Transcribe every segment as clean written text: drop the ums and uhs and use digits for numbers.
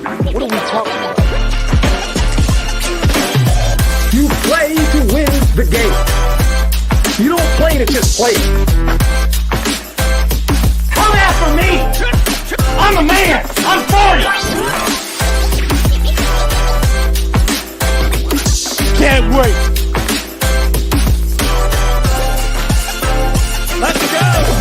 What are we talking about? You play to win the game. You don't play to just play. Come after me! I'm a man! I'm for you! Can't wait! Let's go!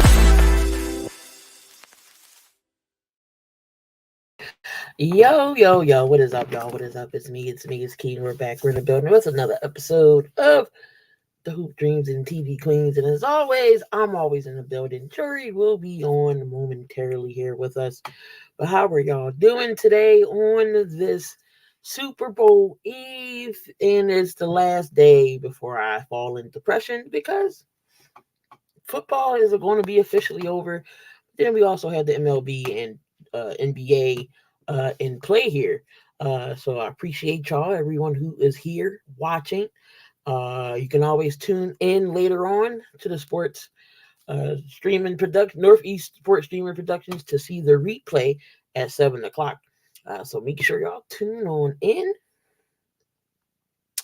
Yo, what is up, y'all? What is up? It's me, it's Keen. We're back. We're in the building. It's another episode of the Hoop Dreams and TV Queens. And as always, I'm always in the building. Jori will be on momentarily here with us. But how are y'all doing today on this Super Bowl Eve? And it's the last day before I fall into depression because football is going to be officially over. Then we also had the MLB and NBA in play here. So I appreciate y'all, everyone who is here watching. You can always tune in later on to the sports streaming production, Northeast Sports Streaming Productions, to see the replay at 7:00. So make sure y'all tune on in.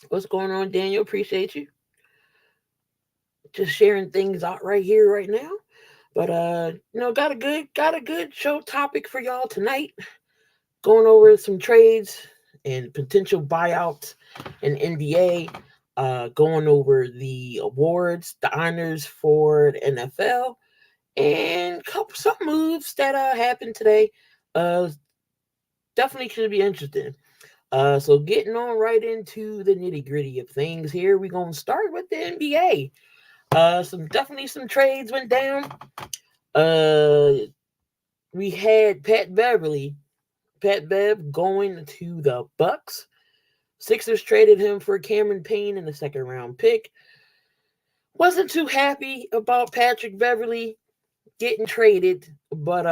What's going on, Daniel? Appreciate you. Just sharing things out right here, right now. But got a good show topic for y'all tonight. Going over some trades and potential buyouts in NBA. Going over the awards, the honors for the NFL, and some moves that happened today. Definitely should be interesting. So getting on right into the nitty-gritty of things here, we're gonna start with the NBA. Some trades went down. We had Pat Bev going to the Bucks. Sixers traded him for Cameron Payne in the second round pick. Wasn't too happy about Patrick Beverley getting traded, but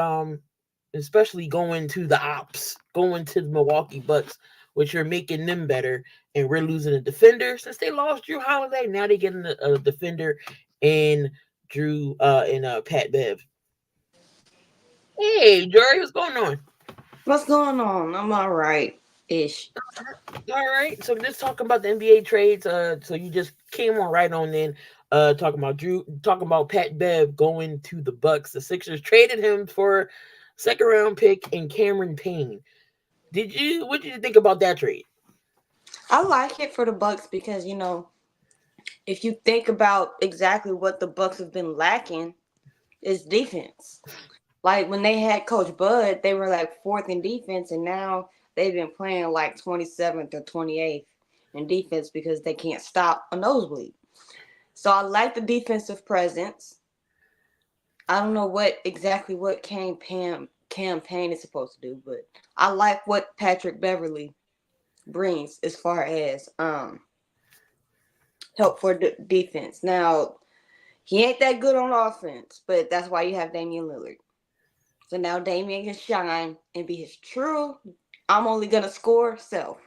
especially going to the Milwaukee Bucks, which are making them better, and we're losing a defender since they lost Drew Holiday. Now they're getting a defender in Pat Bev. Hey, Jori, what's going on? What's going on? I'm all right-ish. All right. So just talking about the NBA trades. So you just came on right on in. Talking about Pat Bev going to the Bucks. The Sixers traded him for second round pick and Cameron Payne. What did you think about that trade? I like it for the Bucks because if you think about exactly what the Bucks have been lacking, is defense. Like when they had Coach Bud, they were like fourth in defense, and now they've been playing like 27th or 28th in defense because they can't stop a nosebleed. So I like the defensive presence. I don't know what Cam Payne is supposed to do, but I like what Patrick Beverley brings as far as help for the defense. Now, he ain't that good on offense, but that's why you have Damian Lillard. So now Damian can shine and be his true, I'm only going to score self.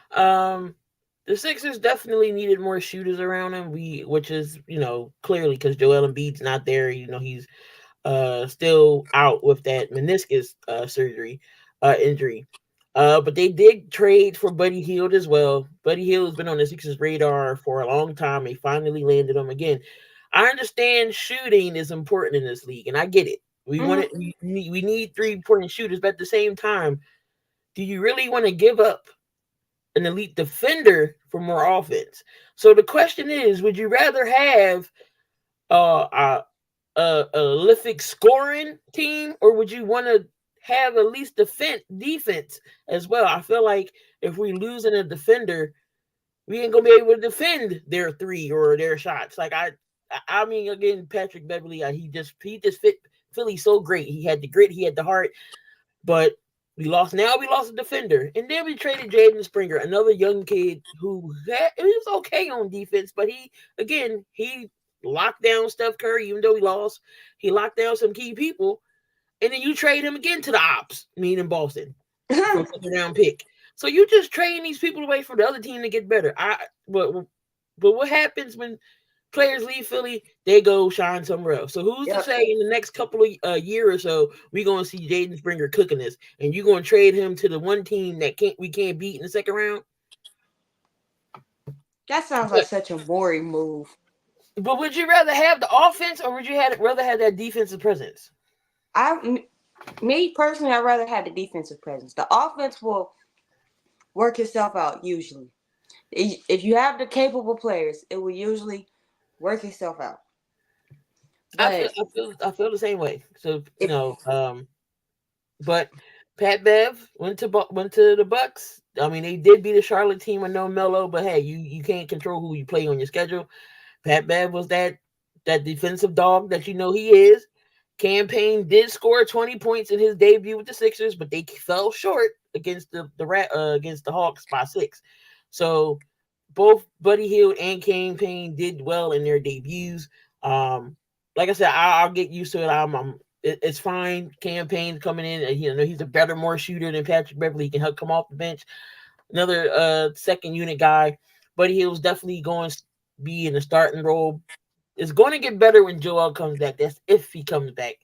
The Sixers definitely needed more shooters around him, which is, clearly because Joel Embiid's not there. He's still out with that meniscus injury. But they did trade for Buddy Hield as well. Buddy Hield has been on the Sixers' radar for a long time. They finally landed him again. I understand shooting is important in this league, and I get it. We need 3-point shooters, but at the same time, do you really want to give up an elite defender for more offense? So the question is, would you rather have a prolific scoring team, or would you want to have at least defense as well? I feel like if we losing a defender, we ain't gonna be able to defend their three or their shots. Like I mean, again, Patrick Beverley, he just fit Philly so great. He had the grit, he had the heart, but we lost a defender, and then we traded Jaden Springer, another young kid who was okay on defense, but he locked down Steph Curry, even though he lost. He locked down some key people, and then you trade him again to the ops, meaning Boston, for a second-round pick. So you just trading these people away from the other team to get better. But what happens when players leave Philly, they go shine somewhere else. So who's to Yep. say in the next couple of year or so we gonna see Jaden Springer cooking this, and you gonna trade him to the one team that we can't beat in the second round? That sounds like But, such a Maury move. but would you rather have the offense or would you rather have that defensive presence? Me personally, I'd rather have the defensive presence. The offense will work itself out usually. If you have the capable players, it will usually work itself out. But I feel the same way. So if but Pat Bev went to the Bucks. I mean, they did beat a Charlotte team with no Melo, but hey, you can't control who you play on your schedule. Pat Bev was that defensive dog that you know he is. Campaign did score 20 points in his debut with the Sixers, but they fell short against against the Hawks by 6. So both Buddy Hield and Campaign did well in their debuts. Like I said, I'll get used to it. It's fine. Campaign coming in, he's a better, more shooter than Patrick Beverley. He can help come off the bench. Another second unit guy. Buddy Hield's definitely going to be in the starting role. It's going to get better when Joel comes back. That's if he comes back.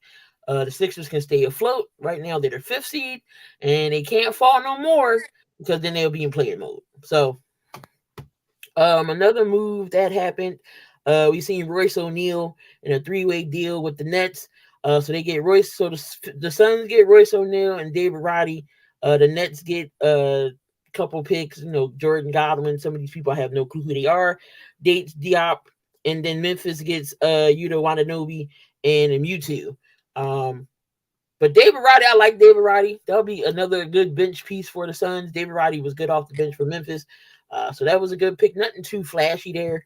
The Sixers can stay afloat. Right now, they're the 5th seed, and they can't fall no more because then they'll be in player mode. So, another move that happened, we seen Royce O'Neal in a 3-way deal with the Nets. So they get Royce. So the Suns get Royce O'Neal and David Roddy. The Nets get a couple picks. Jordan Godwin. Some of these people I have no clue who they are. Dates Diop. And then Memphis gets Yuta Watanabe and Mewtwo. But David Roddy, I like David Roddy. That'll be another good bench piece for the Suns. David Roddy was good off the bench for Memphis. So that was a good pick. Nothing too flashy there.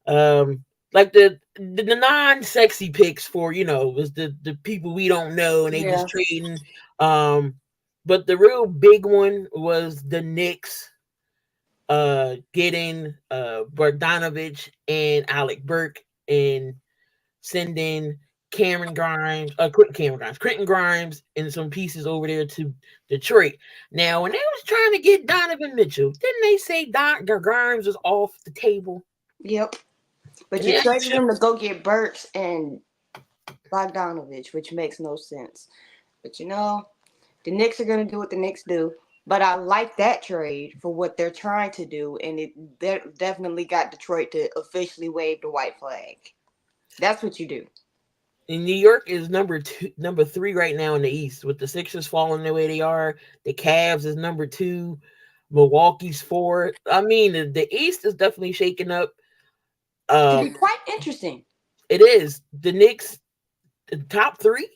Like the non-sexy picks for, was the people we don't know and they just trading. But the real big one was the Knicks getting Bogdanovich and Alec Burke and sending Quentin Grimes and some pieces over there to Detroit. Now, when they was trying to get Donovan Mitchell, didn't they say Grimes was off the table? Yep. But you traded him to go get Burks and Bogdanovich, which makes no sense. But the Knicks are going to do what the Knicks do. But I like that trade for what they're trying to do, and it definitely got Detroit to officially wave the white flag. That's what you do. And New York is number 3 right now in the East, with the Sixers falling the way they are. The Cavs is number 2. Milwaukee's 4. I mean, the East is definitely shaking up. To be quite interesting. It is. The Knicks, the top 3,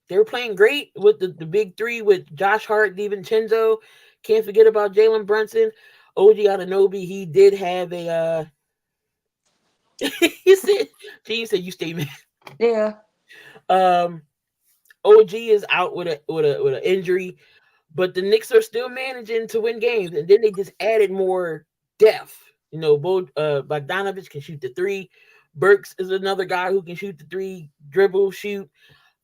they're playing great with the big 3 with Josh Hart, DiVincenzo. Can't forget about Jalen Brunson. OG Anunoby, he did have a he said you stay, man. Yeah. OG is out with an injury, but the Knicks are still managing to win games, and then they just added more depth. Both Bogdanovich can shoot the 3. Burks is another guy who can shoot the 3, dribble, shoot,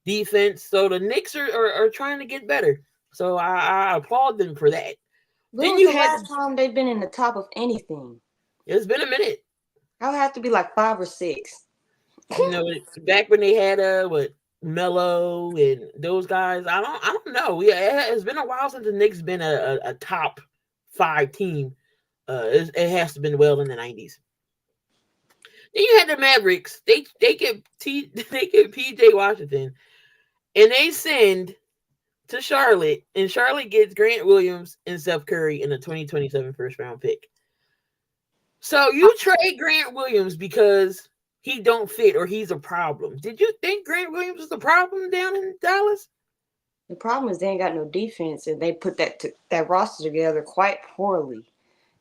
defense. So the Knicks are trying to get better. So I applaud them for that. When was the last time they've been in the top of anything? It's been a minute. I'll have to be like 5 or 6. Back when they had Melo and those guys. I don't know. Yeah, it's been a while since the Knicks been a top 5 team. It has to have been well in the 90s. Then you had the Mavericks. They get PJ Washington, and they send to Charlotte, and Charlotte gets Grant Williams and Seth Curry in the 2027 first round pick. So you trade Grant Williams because he don't fit or he's a problem. Did you think Grant Williams was the problem down in Dallas? The problem is they ain't got no defense, and they put that roster together quite poorly.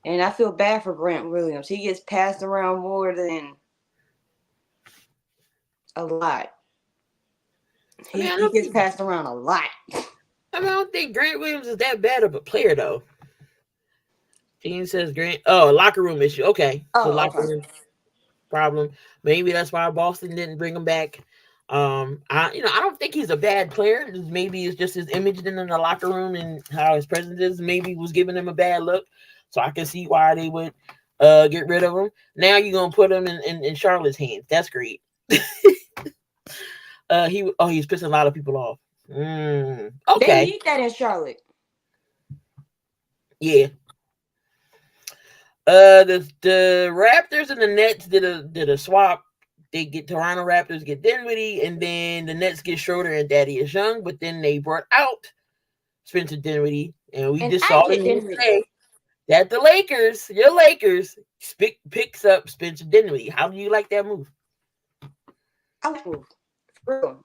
And I feel bad for Grant Williams. He gets passed around more than a lot. He gets passed around a lot. I don't think Grant Williams is that bad of a player, though. Gene says locker room issue. Okay. So locker room problem. Maybe that's why Boston didn't bring him back. I don't think he's a bad player. Maybe it's just his image in the locker room and how his presence is. Maybe was giving him a bad look. So I can see why they would Get rid of him. Now you're gonna put him in Charlotte's hands. That's great. He's pissing a lot of people off. They Okay. need that in Charlotte. Yeah. The Raptors and the Nets did a swap. They get Toronto Raptors get Dinwiddie, and then the Nets get Schroeder and Thaddeus Young. But then they brought out Spencer Dinwiddie, and we And just I saw the get news Dinwiddie. today that the Lakers, your Lakers, picks up Spencer Dinwiddie. How do you like that move? I like move. For real.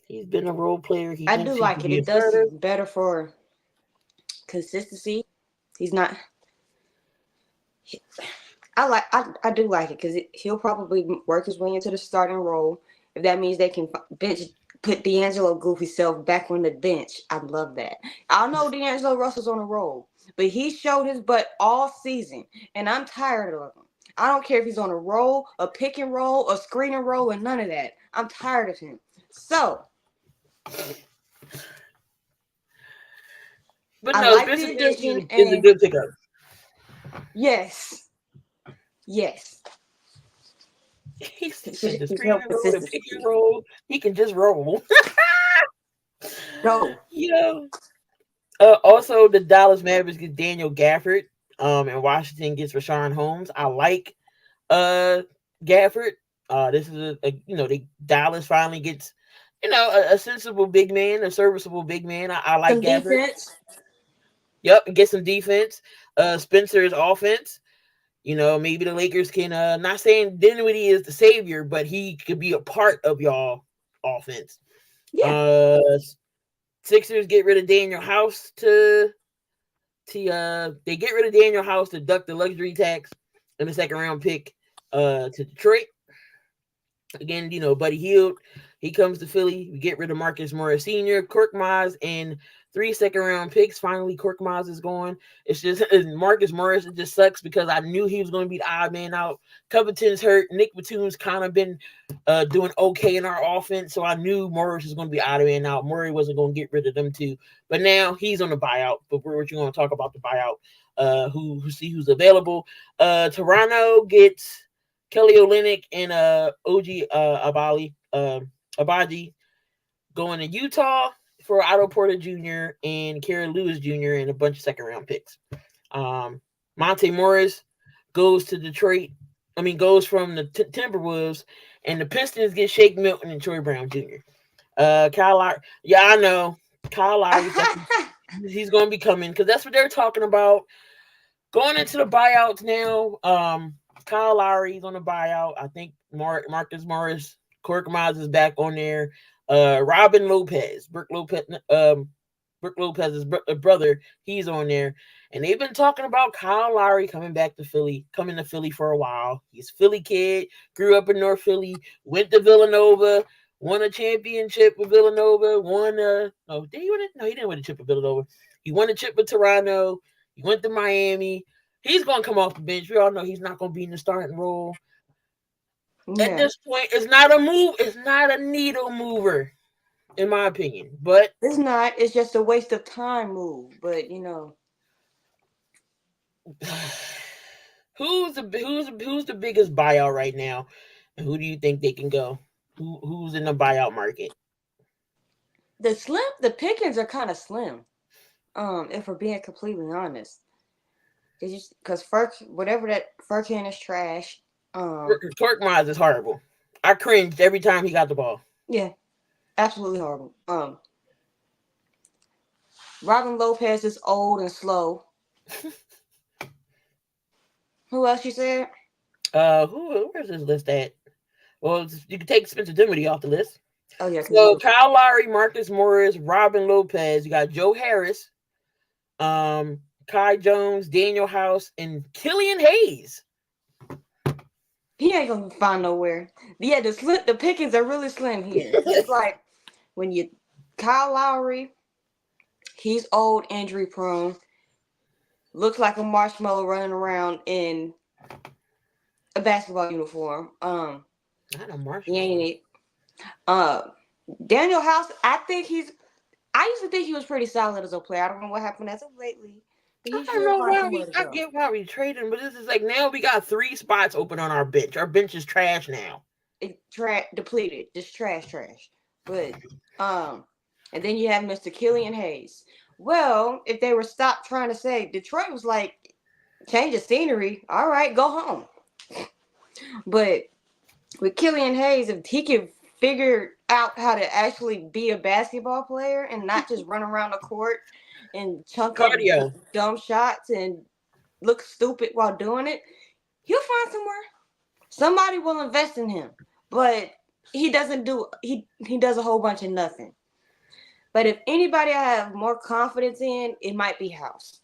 He's been a role player. He I thinks do he like could it. be a It does starter. better for consistency. He's not. I do like it because he'll probably work his way into the starting role. If that means they can put D'Angelo goofy self back on the bench, I love that. I know D'Angelo Russell's on a roll, but he showed his butt all season, and I'm tired of him. I don't care if he's on a roll, a pick and roll, a screen and roll, and none of that. I'm tired of him. So, But I no, like Spencer the Dinwiddie addition, is a and good pickup. yes, He said the he's screen helped and roll, the pick and consistency. roll. He can just roll. Go. Yeah. Also, the Dallas Mavericks get Daniel Gafford. And Washington gets Rashawn Holmes. I like Gafford. This is the Dallas finally gets a sensible big man, a serviceable big man. I like Some Gafford. defense. Yep, and get some defense. Spencer's offense. Maybe the Lakers can. Not saying Dinwiddie is the savior, but he could be a part of y'all offense. Yeah. Sixers get rid of Daniel House they get rid of Daniel House to deduct the luxury tax and the second round pick to Detroit. Again, Buddy Hield, he comes to Philly. We get rid of Marcus Morris Sr., Korkmaz, and 3 second round picks. Finally, Korkmaz is gone. It's just Marcus Morris. It just sucks because I knew he was going to be the odd man out. Covington's hurt. Nick Batum's kind of been doing okay in our offense, so I knew Morris was going to be odd man out. Murray wasn't going to get rid of them too, but now he's on the buyout. But we're going to talk about the buyout. Who's available? Toronto gets Kelly Olynyk and OG Abaji going to Utah for Otto Porter Jr. and Karen Lewis Jr. and a bunch of second round picks. Monte Morris goes to Detroit. Goes from the Timberwolves, and the Pistons get Shake Milton and Troy Brown Jr. Kyle Lowry. Yeah, I know. Kyle Lowry, he's going to be coming because that's what they're talking about. Going into the buyouts now. Kyle Lowry's on the buyout. I think Marcus Morris, Korkmaz is back on there. Robin Lopez, Brooke Lopez's brother, he's on there. And they've been talking about Kyle Lowry coming to Philly for a while. He's a Philly kid, grew up in North Philly, went to Villanova, won a championship with Villanova, did he win it? No, he didn't win a chip with Villanova. He won a chip with Toronto. He went to Miami. He's going to come off the bench. We all know he's not going to be in the starting role. Yeah. At this point, it's not a move. It's not a needle mover, in my opinion. But it's not. It's just a waste of time move. But who's the biggest buyout right now, and who do you think they can go? Who's in the buyout market? The pickings are kind of slim. If we're being completely honest. Because whatever that Furkan is trash. Korkmaz is horrible. I cringed every time he got the ball. Yeah, absolutely horrible. Robin Lopez is old and slow. Who else you said? Where's this list at? Well, you can take Spencer Dinwiddie off the list. Oh yeah. So Kyle Lowry, Marcus Morris, Robin Lopez. You got Joe Harris. Kai Jones, Daniel House, and Killian Hayes. He ain't gonna find nowhere. Yeah, the pickings are really slim here. It's like when you Kyle Lowry, he's old, injury prone, looks like a marshmallow running around in a basketball uniform. Not a marshmallow. He ain't it. Daniel House, I think he's I used to think he was pretty solid as a player. I don't know what happened as of lately, but I he don't should know find why somewhere to I go. get why we trading, but this is like now we got 3 spots open on our bench. Our bench is trash now. Depleted, just trash. But and then you have Mr. Killian Hayes. Well, if they were stopped trying to say Detroit was like change of scenery, all right, go home. But with Killian Hayes, if he could figure out how to actually be a basketball player and not just run around the court and chunk up Cardio. dumb shots and look stupid while doing it, he'll find somewhere. Somebody will invest in him. But he doesn't do he does a whole bunch of nothing. But if anybody I have more confidence in, it might be House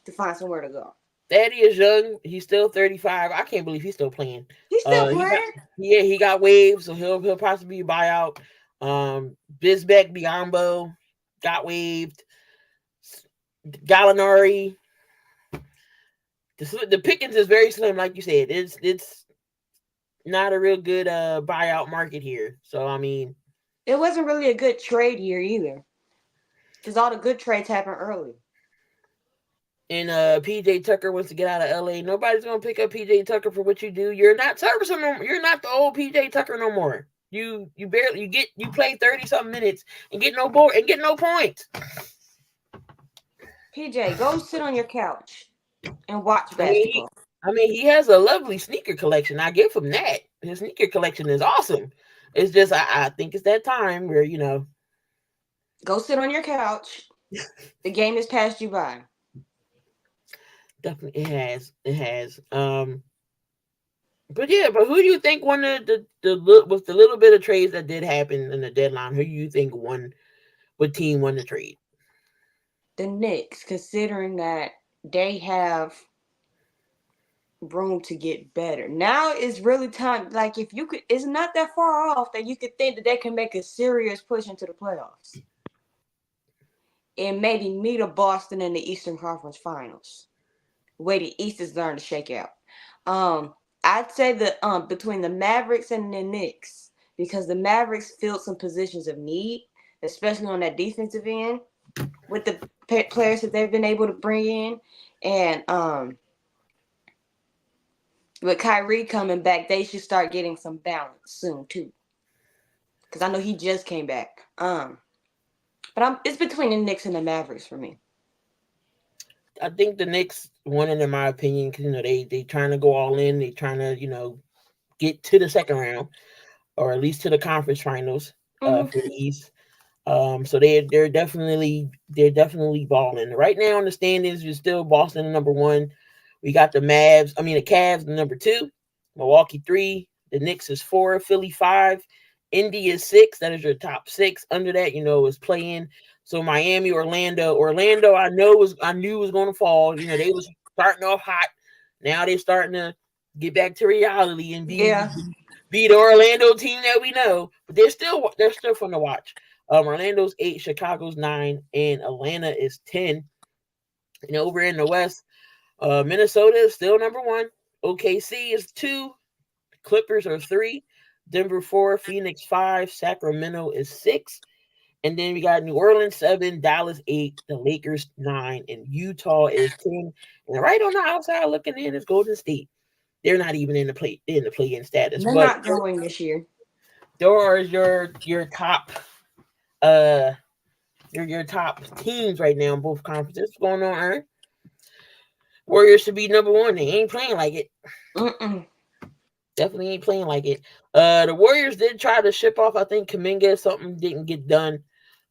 to find somewhere to go. Daddy is young. He's still 35. I can't believe he's still playing. He's still He got playing. he got waived, so he'll possibly be a buyout. Bisbeck Biombo got waived. Gallinari. The pickings is very slim, like you said. It's not a real good buyout market here. So I mean, It wasn't really a good trade year either. Because all the good trades happen early. and PJ Tucker wants to get out of LA. Nobody's gonna pick up PJ Tucker for what you do. You're not serviceable no more. You're not the old PJ Tucker no more. You play 30 something minutes and get no points. PJ, go sit on your couch and watch I mean, basketball. he has a lovely sneaker collection. I give him that. His sneaker collection is awesome. It's just I think it's that time where Go sit on your couch. The game has passed you by. definitely it has. But who do you think won the with the little bit of trades that did happen in the deadline? Who do you think won? What team won the trade? The Knicks, considering that they have room to get better. Now is really time. Like if you could, it's not that far off that you could think that they can make a serious push into the playoffs and maybe meet a Boston in the Eastern Conference Finals. The way the East is starting to shake out. I'd say the between the Mavericks and the Knicks because the Mavericks filled some positions of need, especially on that defensive end with the players that they've been able to bring in, and with Kyrie coming back, they should start getting some balance soon too. Because I know he just came back. But it's between the Knicks and the Mavericks for me. I think the Knicks won it in my opinion because they trying to go all in. They trying to get to the second round or at least to the conference finals for the East. So they're definitely balling right now in the standings. You're still Boston number 1. We got the Cavs number 2, Milwaukee 3, the Knicks is 4, Philly 5, Indy is 6. That is your top 6. Under that, is playing. So Miami, Orlando, I knew was going to fall. They was starting off hot. Now they're starting to get back to reality and be the Orlando team that we know. But they're still fun to watch. Orlando's 8, Chicago's 9, and Atlanta is 10. And over in the West, Minnesota is still number 1. OKC is 2. Clippers are 3. Denver 4. Phoenix 5. Sacramento is 6. And then we got New Orleans 7. Dallas 8. The Lakers 9. And Utah is 10. And right on the outside looking in is Golden State. They're not even in the play-in status. They're not going this year. There is your top your top teams right now in both conferences. What's going on, Aaron? Warriors should be number 1. They ain't playing like it. Definitely ain't playing like it. The Warriors did try to ship off, I think, Kuminga. Something didn't get done.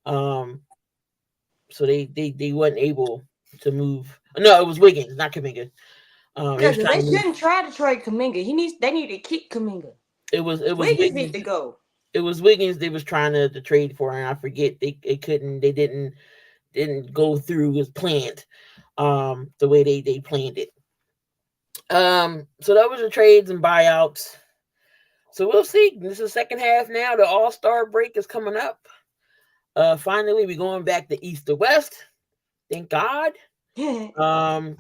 So they wasn't able to move. No, it was Wiggins, not Kuminga. Because they shouldn't try to trade Kuminga. They need to keep Kuminga. It was Wiggins needs to go. It was Wiggins they was trying to trade for, and I forget they didn't go through as planned. The way they planned it. So that was the trades and buyouts. So we'll see. This is the second half now. The All-Star break is coming up. Finally, we're going back to East to West. Thank God. The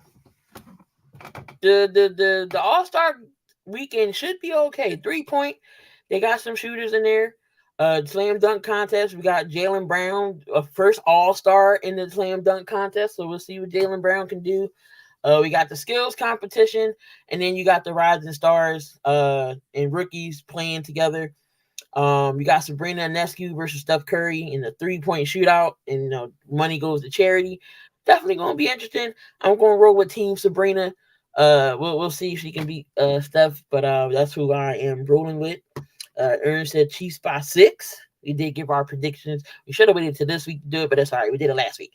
All-Star weekend should be okay. 3-point. They got some shooters in there. Slam dunk contest. We got Jaylen Brown, a first All-Star in the slam dunk contest. So we'll see what Jaylen Brown can do. We got the skills competition, and then you got the rising stars and rookies playing together. You got Sabrina Ionescu versus Steph Curry in the 3-point shootout, and money goes to charity. Definitely gonna be interesting. I'm gonna roll with Team Sabrina. We'll see if she can beat Steph, but that's who I am rolling with. Ern said Chiefs by 6. We did give our predictions. We should have waited till this week to do it, but that's all right. We did it last week.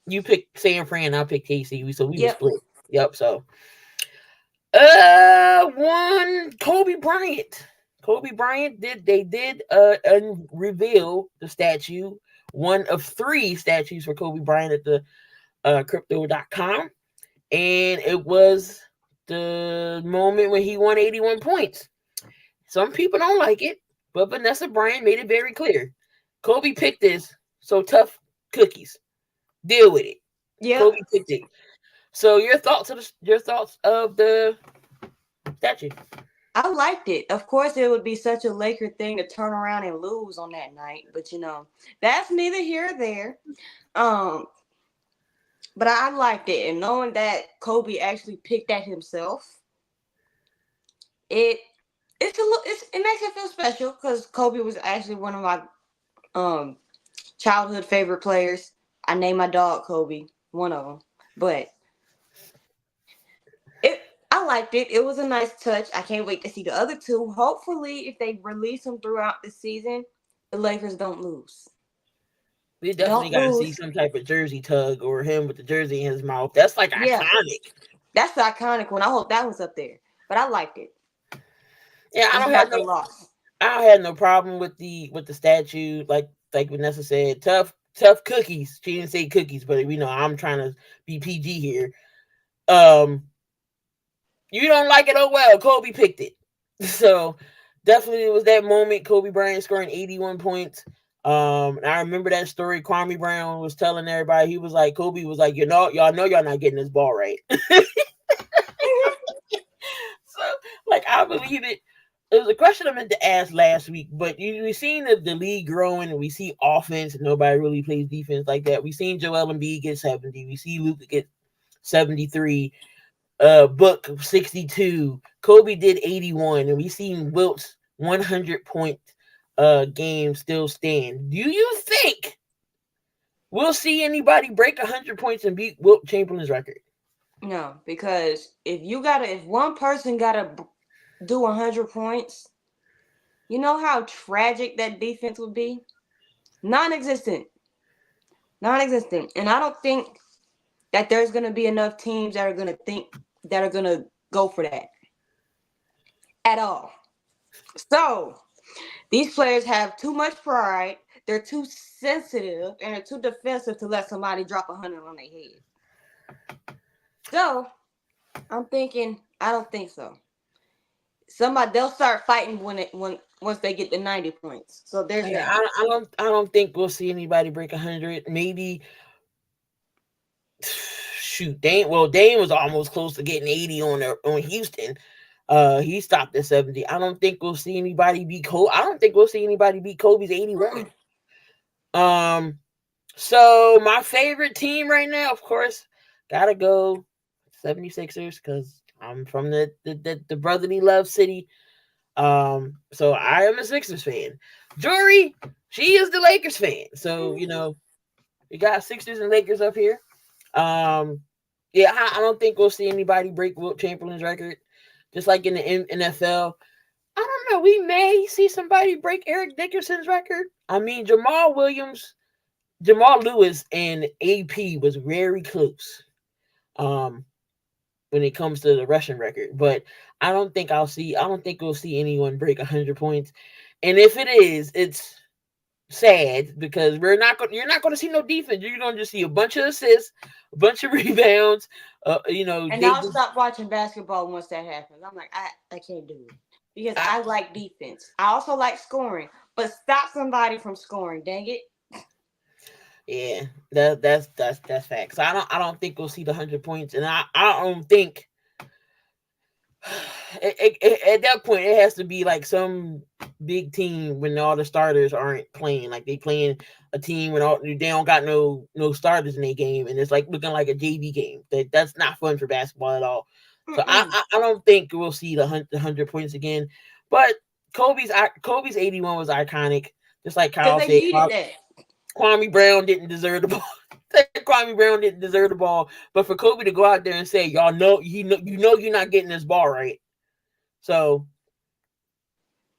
You picked San Fran, I picked KC, so we were split. Yep. So, one Kobe Bryant. Kobe Bryant did reveal the statue, one of 3 statues for Kobe Bryant at the crypto.com, and it was the moment when he won 81 points. Some people don't like it, but Vanessa Bryant made it very clear. Kobe picked this, so tough cookies. Deal with it. Yeah. Kobe picked it. So your thoughts of the statue? I liked it. Of course, it would be such a Laker thing to turn around and lose on that night, but that's neither here or there. But I liked it, and knowing that Kobe actually picked that himself, it makes it feel special because Kobe was actually one of my childhood favorite players. I named my dog Kobe, one of them, but I liked it. It was a nice touch. I can't wait to see the other 2. Hopefully, if they release them throughout the season, the Lakers don't lose. We definitely got to see some type of jersey tug or him with the jersey in his mouth. That's like iconic. That's the iconic one. I hope that was up there. But I liked it. Yeah, I don't have no problem with the statue. Like Vanessa said, tough cookies. She didn't say cookies, but I'm trying to be PG here. You don't like it? Oh well, Kobe picked it. So definitely it was that moment. Kobe Bryant scoring 81 points. I remember that story. Kwame Brown was telling everybody, he was like, Kobe was like, y'all know y'all not getting this ball right. So, I believe it. It was a question I meant to ask last week, but we've seen the league growing, and we see offense, and nobody really plays defense like that. We've seen Joel Embiid get 70. We see Luka get 73. Book 62. Kobe did 81, and we seen Wilt's 100-point game still stand. Do you think we'll see anybody break 100 points and beat Wilt Chamberlain's record? No, because if one person gotta do 100 points, you know how tragic that defense would be? Non-existent. And I don't think that there's gonna be enough teams that are gonna go for that at all. So these players have too much pride. They're too sensitive and they're too defensive to let somebody drop 100 on their head. So I'm thinking, I don't think so. They'll start fighting once they get to 90 points. So there's that. I don't think we'll see anybody break 100. Maybe shoot, Dame was almost close to getting 80 on Houston. He stopped at 70. I don't think we'll see anybody beat Kobe. I don't think we'll see anybody beat Kobe's 81. So my favorite team right now, of course, gotta go 76ers because I'm from the brotherly love city. So I am a Sixers fan. Jori, she is the Lakers fan. So, we got Sixers and Lakers up here. Yeah, I don't think we'll see anybody break Wilt Chamberlain's record. Just like in the NFL. I don't know. We may see somebody break Eric Dickerson's record. I mean, Jamal Lewis and AP was very close. When it comes to the rushing record, but I don't think we'll see anyone break 100 points. And if it is, it's sad because you're not going to see no defense. You're going to just see a bunch of assists, a bunch of rebounds. And I'll stop watching basketball once that happens. I'm like, I can't do it because I like defense. I also like scoring, but stop somebody from scoring. Dang it. Yeah, that's facts. I don't think we'll see the 100 points, and I don't think At that point, it has to be like some big team when all the starters aren't playing. Like they playing a team when they don't got no starters in their game, and it's like looking like a JV game. That's not fun for basketball at all. So I don't think we'll see the 100 points again. But Kobe's 81 was iconic, just like Kyle Because they said. needed that. Kwame Brown didn't deserve the ball. Kwame Brown didn't deserve the ball, but for Kobe to go out there and say, "Y'all know, you're not getting this ball right." So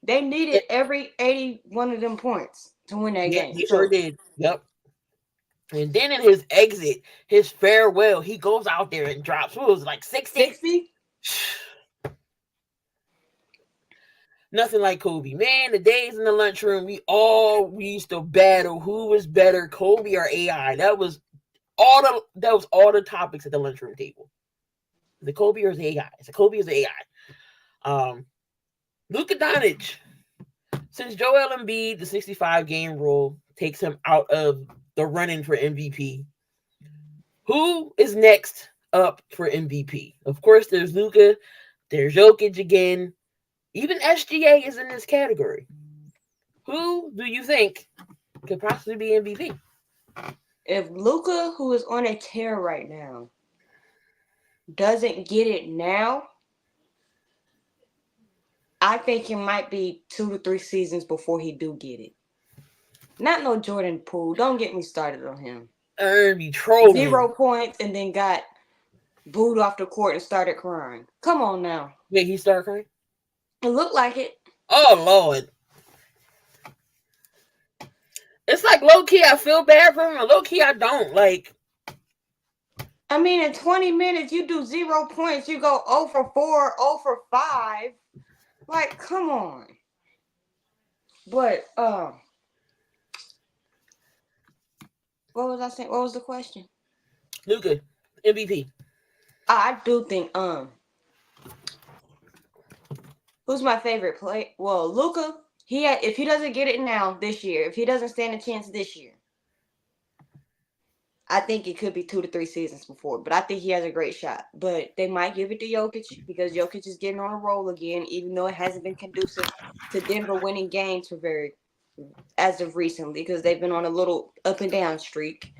they needed every 81 of them points to win that yeah, game. he sure did. Yep. And then in his exit, his farewell, he goes out there and drops. What was it, like 60? Nothing like Kobe. Man, the days in the lunchroom, we used to battle who was better, Kobe or AI. That was all the topics at the lunchroom table. The Kobe or the AI? It's a Kobe or the AI? Luka Doncic. Since Joel Embiid, the 65-game rule takes him out of the running for MVP, who is next up for MVP? Of course, there's Luka. There's Jokic again. Even SGA is in this category. Who do you think could possibly be MVP? If Luka, who is on a tear right now, doesn't get it now, I think it might be 2 to 3 seasons before he do get it. Not no Jordan Poole. Don't get me started on him. Be trolling. 0 points and then got booed off the court and started crying. Come on now. Wait, he started crying? It looked like it. Oh, Lord. It's like low-key, I feel bad for him, and low-key, I don't. Like, I mean, in 20 minutes, you do 0 points. You go 0 for 4, 0 for 5. Like, come on. But, what was I saying? What was the question? Luka, MVP. I do think, who's my favorite play? Well, Luka, if he doesn't get it now this year, if he doesn't stand a chance this year, I think it could be 2 to 3 seasons before. But I think he has a great shot. But they might give it to Jokic because Jokic is getting on a roll again, even though it hasn't been conducive to Denver winning games as of recently, because they've been on a little up and down streak.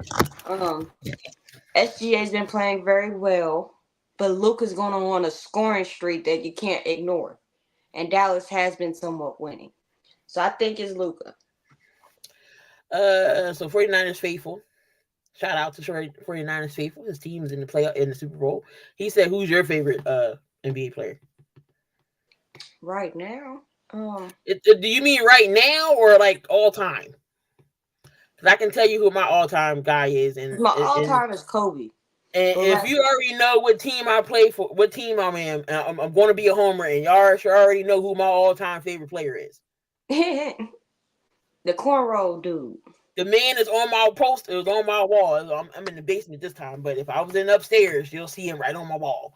SGA's been playing very well, but Luka's going on a scoring streak that you can't ignore. And Dallas has been somewhat winning. So I think it's Luka. So 49ers faithful. Shout out to 49ers faithful. His team's in the Super Bowl. He said, "Who's your favorite NBA player?" Right now? Do you mean right now or like all time? Because I can tell you who my all-time guy is. And my all-time is Kobe. And if you already know what team I play for, what team I'm in, I'm going to be a homer, and y'all should already know who my all-time favorite player is. The cornrow dude. The man is on my poster. It was on my wall. I'm in the basement this time, but if I was in upstairs, you'll see him right on my wall.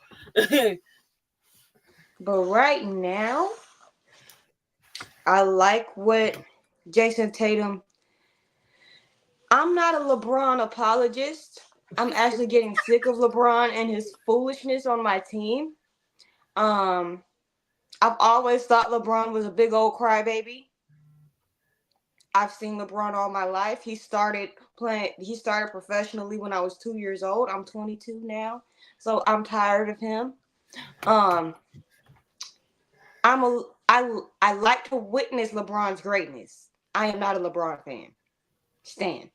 But right now, I like what Jason Tatum. I'm not a LeBron apologist. I'm actually getting sick of LeBron and his foolishness on my team. I've always thought LeBron was a big old crybaby. I've seen LeBron all my life. He started professionally when I was 2 years old. I'm 22 now, so I'm tired of him. I like to witness LeBron's greatness. I am not a LeBron fan. Stan.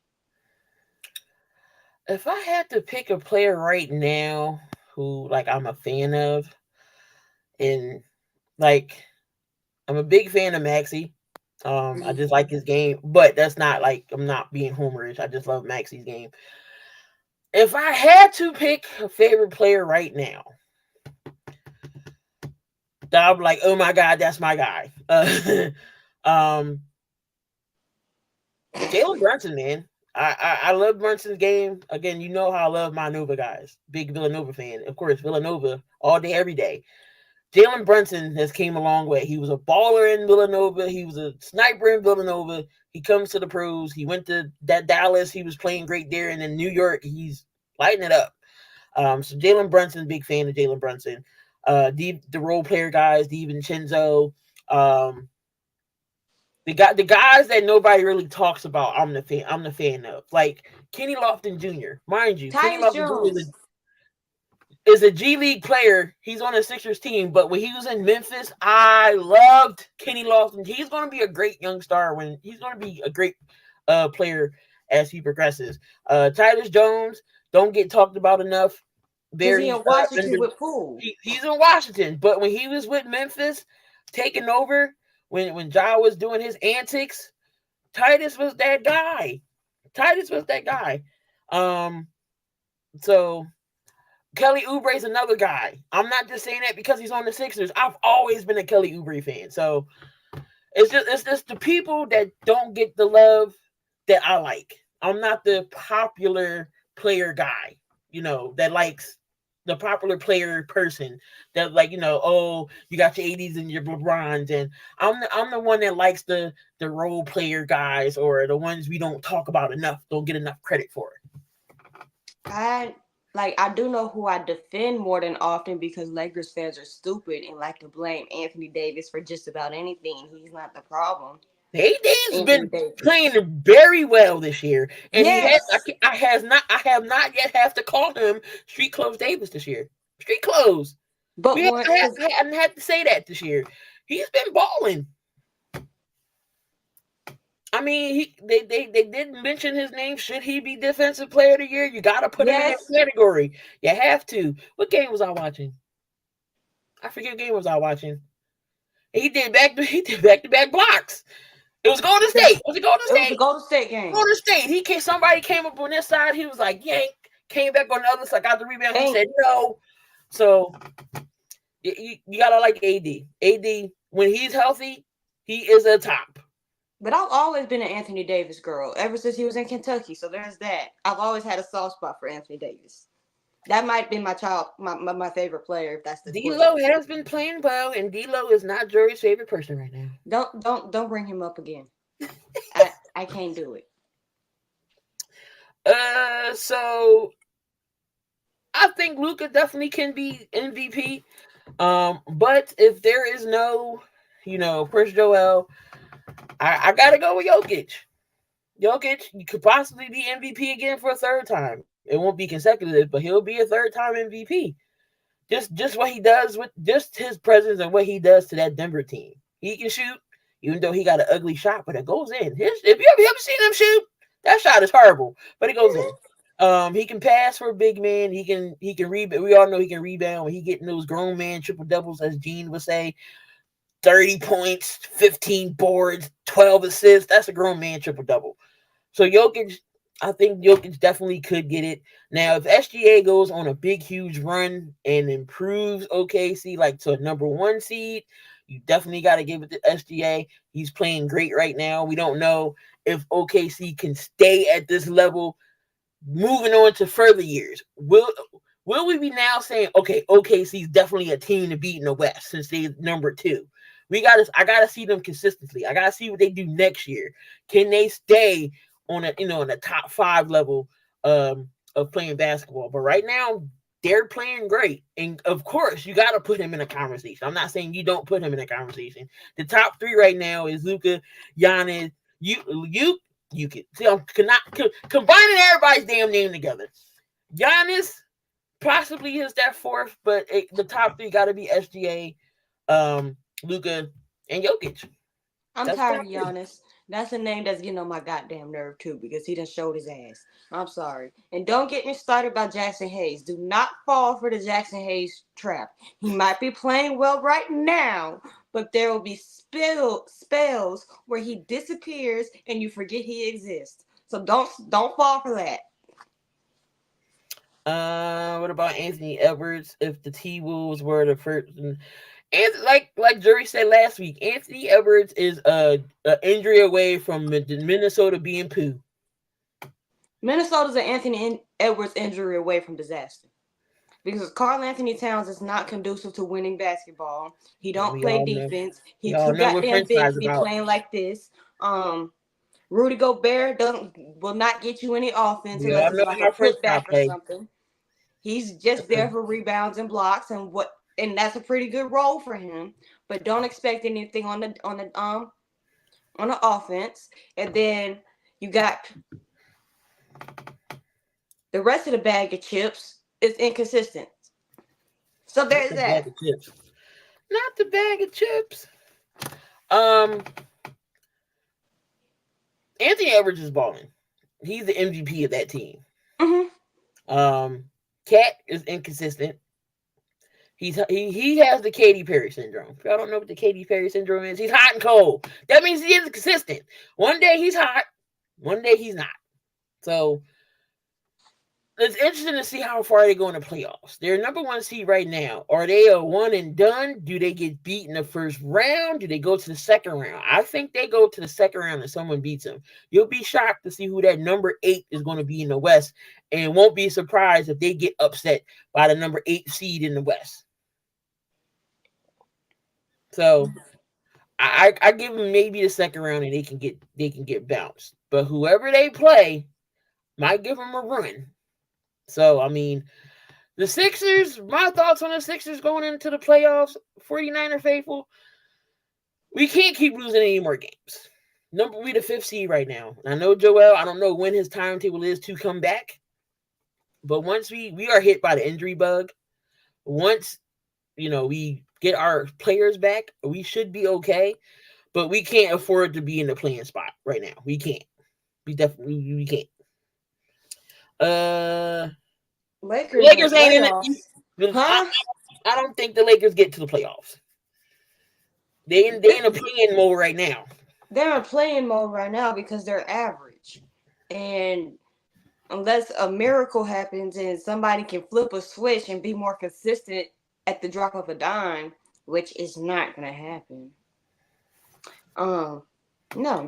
If I had to pick a player right now who like I'm a fan of, and like I'm a big fan of Maxey. I just like his game, but that's not like I'm not being homerish. I just love Maxey's game. If I had to pick a favorite player right now, I'm like, oh my God, that's my guy. Jalen Brunson, man. I love Brunson's game. Again, you know how I love my Nova guys. Big Villanova fan. Of course, Villanova all day, every day. Jalen Brunson has came a long way. He was a baller in Villanova. He was a sniper in Villanova. He comes to the pros. He went to that Dallas. He was playing great there. And in New York, he's lighting it up. So Jalen Brunson, big fan of Jalen Brunson. the role player guys, DiVincenzo, um, the guys that nobody really talks about. I'm the fan of, like Kenny Lofton Jr. Mind you, Kenny Tyus Lofton Jr. Jones. Is a G League player. He's on the Sixers team, but when he was in Memphis, I loved Kenny Lofton. He's going to be a great young star when he's going to be a great player as he progresses. Tyus Jones don't get talked about enough. Because he Very in Washington with Poole. he's in Washington, but when he was with Memphis, taking over when Ja was doing his antics, Titus was that guy. Titus was that guy. So Kelly Oubre's another guy. I'm not just saying that because he's on the Sixers. I've always been a Kelly Oubre fan. So it's just the people that don't get the love that I like. I'm not the popular player guy, that likes the popular player person that, like, oh, you got your 80s and your LeBrons, and I'm the one that likes the role player guys, or the ones we don't talk about enough, don't get enough credit for it. I do know who I defend more than often, because Lakers fans are stupid and like to blame Anthony Davis for just about anything. He's not the problem. AD's been playing very well this year, and yes. I have not yet have to call him Street Clothes Davis this year. Street Clothes, but I hadn't had to say that this year. He's been balling. I mean, they didn't mention his name. Should he be Defensive Player of the Year? You got to put him in that category. You have to. What game was I watching? I forget what game was I watching. He did back-to-back blocks. It was Golden State. Was it Golden State? It was a Golden State game. Golden State. Somebody came up on this side. He was like, yank. Came back on the other side. Got the rebound. He said no. So you gotta like AD. AD, when he's healthy, he is a top. But I've always been an Anthony Davis girl ever since he was in Kentucky. So there's that. I've always had a soft spot for Anthony Davis. That might be my my favorite player, if that's the D'Lo has been playing well, and D'Lo is not Jori's favorite person right now. Don't bring him up again. I can't do it. So I think Luka definitely can be MVP. But if there is no, Chris Joel, I gotta go with Jokic. Jokic, you could possibly be MVP again for a third time. It won't be consecutive, but he'll be a third-time MVP. Just what he does with just his presence and what he does to that Denver team. He can shoot, even though he got an ugly shot, but it goes in. If you ever seen him shoot, that shot is horrible, but it goes in. He can pass for a big man. He can rebound. We all know he can rebound. When he getting those grown man triple doubles, as Gene would say, 30 points, 15 boards, 12 assists. That's a grown man triple double. So Jokic, I think Jokic definitely could get it. Now, if SGA goes on a big, huge run and improves OKC like to a number 1 seed, you definitely got to give it to SGA. He's playing great right now. We don't know if OKC can stay at this level moving on to further years. Will we be now saying, okay, OKC is definitely a team to beat in the West since they're number 2? I gotta see them consistently. I gotta see what they do next year. Can they stay on a in the top 5 level of playing basketball? But right now they're playing great, and of course you got to put him in a conversation. I'm not saying you don't put him in a conversation. The top 3 right now is Luka, Giannis. You can see I'm combining everybody's damn name together. Giannis possibly is that 4th, but the top 3 got to be SGA, Luka, and Jokic. I'm tired of Giannis. That's a name that's getting on my goddamn nerve too, because he done showed his ass. I'm sorry. And don't get me started about Jackson Hayes. Do not fall for the Jackson Hayes trap. He might be playing well right now, but there will be spells where he disappears and you forget he exists. So don't fall for that. What about Anthony Edwards? If the T-Wolves were the first, and like Jori said last week, Anthony Edwards is a injury away from Minnesota being poo. Minnesota's an Anthony Edwards injury away from disaster, because Karl Anthony Towns is not conducive to winning basketball. He don't play defense. He's too goddamn big to be playing like this. Rudy Gobert will not get you any offense unless it's like a putback or something. He's just there for rebounds and blocks, and what and that's a pretty good role for him. But don't expect anything on the offense. And then you got the rest of the bag of chips is inconsistent. So Not there's the that. bag of chips. Not the bag of chips. Anthony Edwards is balling. He's the MVP of that team. Mm-hmm. Cat is inconsistent. He has the Katy Perry syndrome. If y'all don't know what the Katy Perry syndrome is, he's hot and cold. That means he is consistent. One day he's hot, one day he's not. So it's interesting to see how far they go in the playoffs. They're number one seed right now. Are they a one and done? Do they get beat in the first round? Do they go to the second round? I think they go to the second round and someone beats them. You'll be shocked to see who that number 8 is going to be in the West, and won't be surprised if they get upset by the number 8 seed in the West. So I give them maybe the second round and they can get bounced. But whoever they play might give them a run. So I mean, the Sixers, my thoughts on the Sixers going into the playoffs, 49er faithful, we can't keep losing any more games. We the 5th seed right now. I know Joel, I don't know when his timetable is to come back. But once we are hit by the injury bug, once we get our players back, we should be okay. But we can't afford to be in the playing spot right now. We can't. We can't. Lakers ain't in it. Huh? I don't think the Lakers get to the playoffs. They in a playing mode right now. They're in playing mode right now because they're average. And unless a miracle happens and somebody can flip a switch and be more consistent at the drop of a dime, which is not going to happen. No,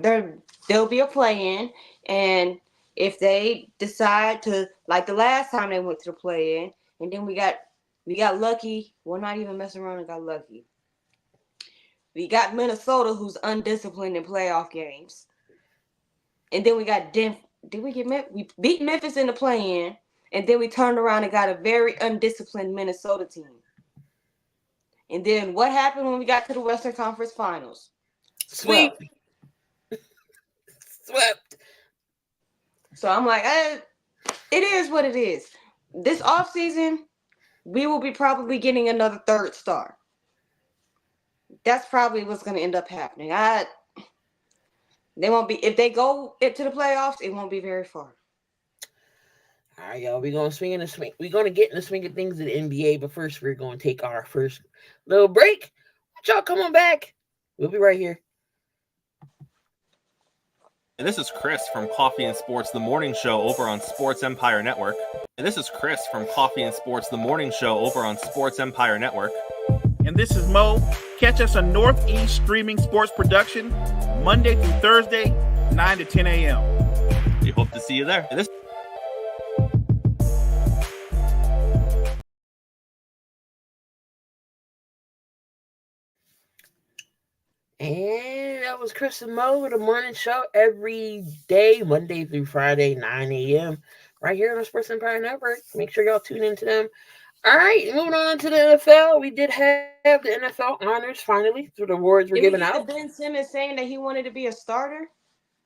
there'll be a play-in, and if they decide to, like the last time they went to the play-in, and then we got lucky. Well, not even messing around and got lucky. We got Minnesota, who's undisciplined in playoff games, and then we got Denver. We beat Memphis in the play-in, and then we turned around and got a very undisciplined Minnesota team. And then what happened when we got to the Western Conference Finals? Sweep. Swept. So I'm like, it is what it is. This offseason, we will be probably getting another third star. That's probably what's going to end up happening. They won't be, if they go into the playoffs, it won't be very far. All right, y'all. We're going to swing in the swing. We're going to get in the swing of things in the NBA, but first we're going to take our first little break. Y'all come on back. We'll be right here. And this is Chris from Coffee and Sports, the morning show over on Sports Empire Network. And this is Chris from Coffee and Sports, the morning show over on Sports Empire Network. And this is Mo. Catch us on Northeast Streaming Sports Production, Monday through Thursday, 9 to 10 a.m. We hope to see you there. And that was Chris and Mo with a morning show every day, Monday through Friday, 9 a.m. right here on the Sports Empire Network. Make sure y'all tune into them. All right, moving on to the NFL. We did have the NFL honors finally through the awards we're giving out. Ben Simmons saying that he wanted to be a starter?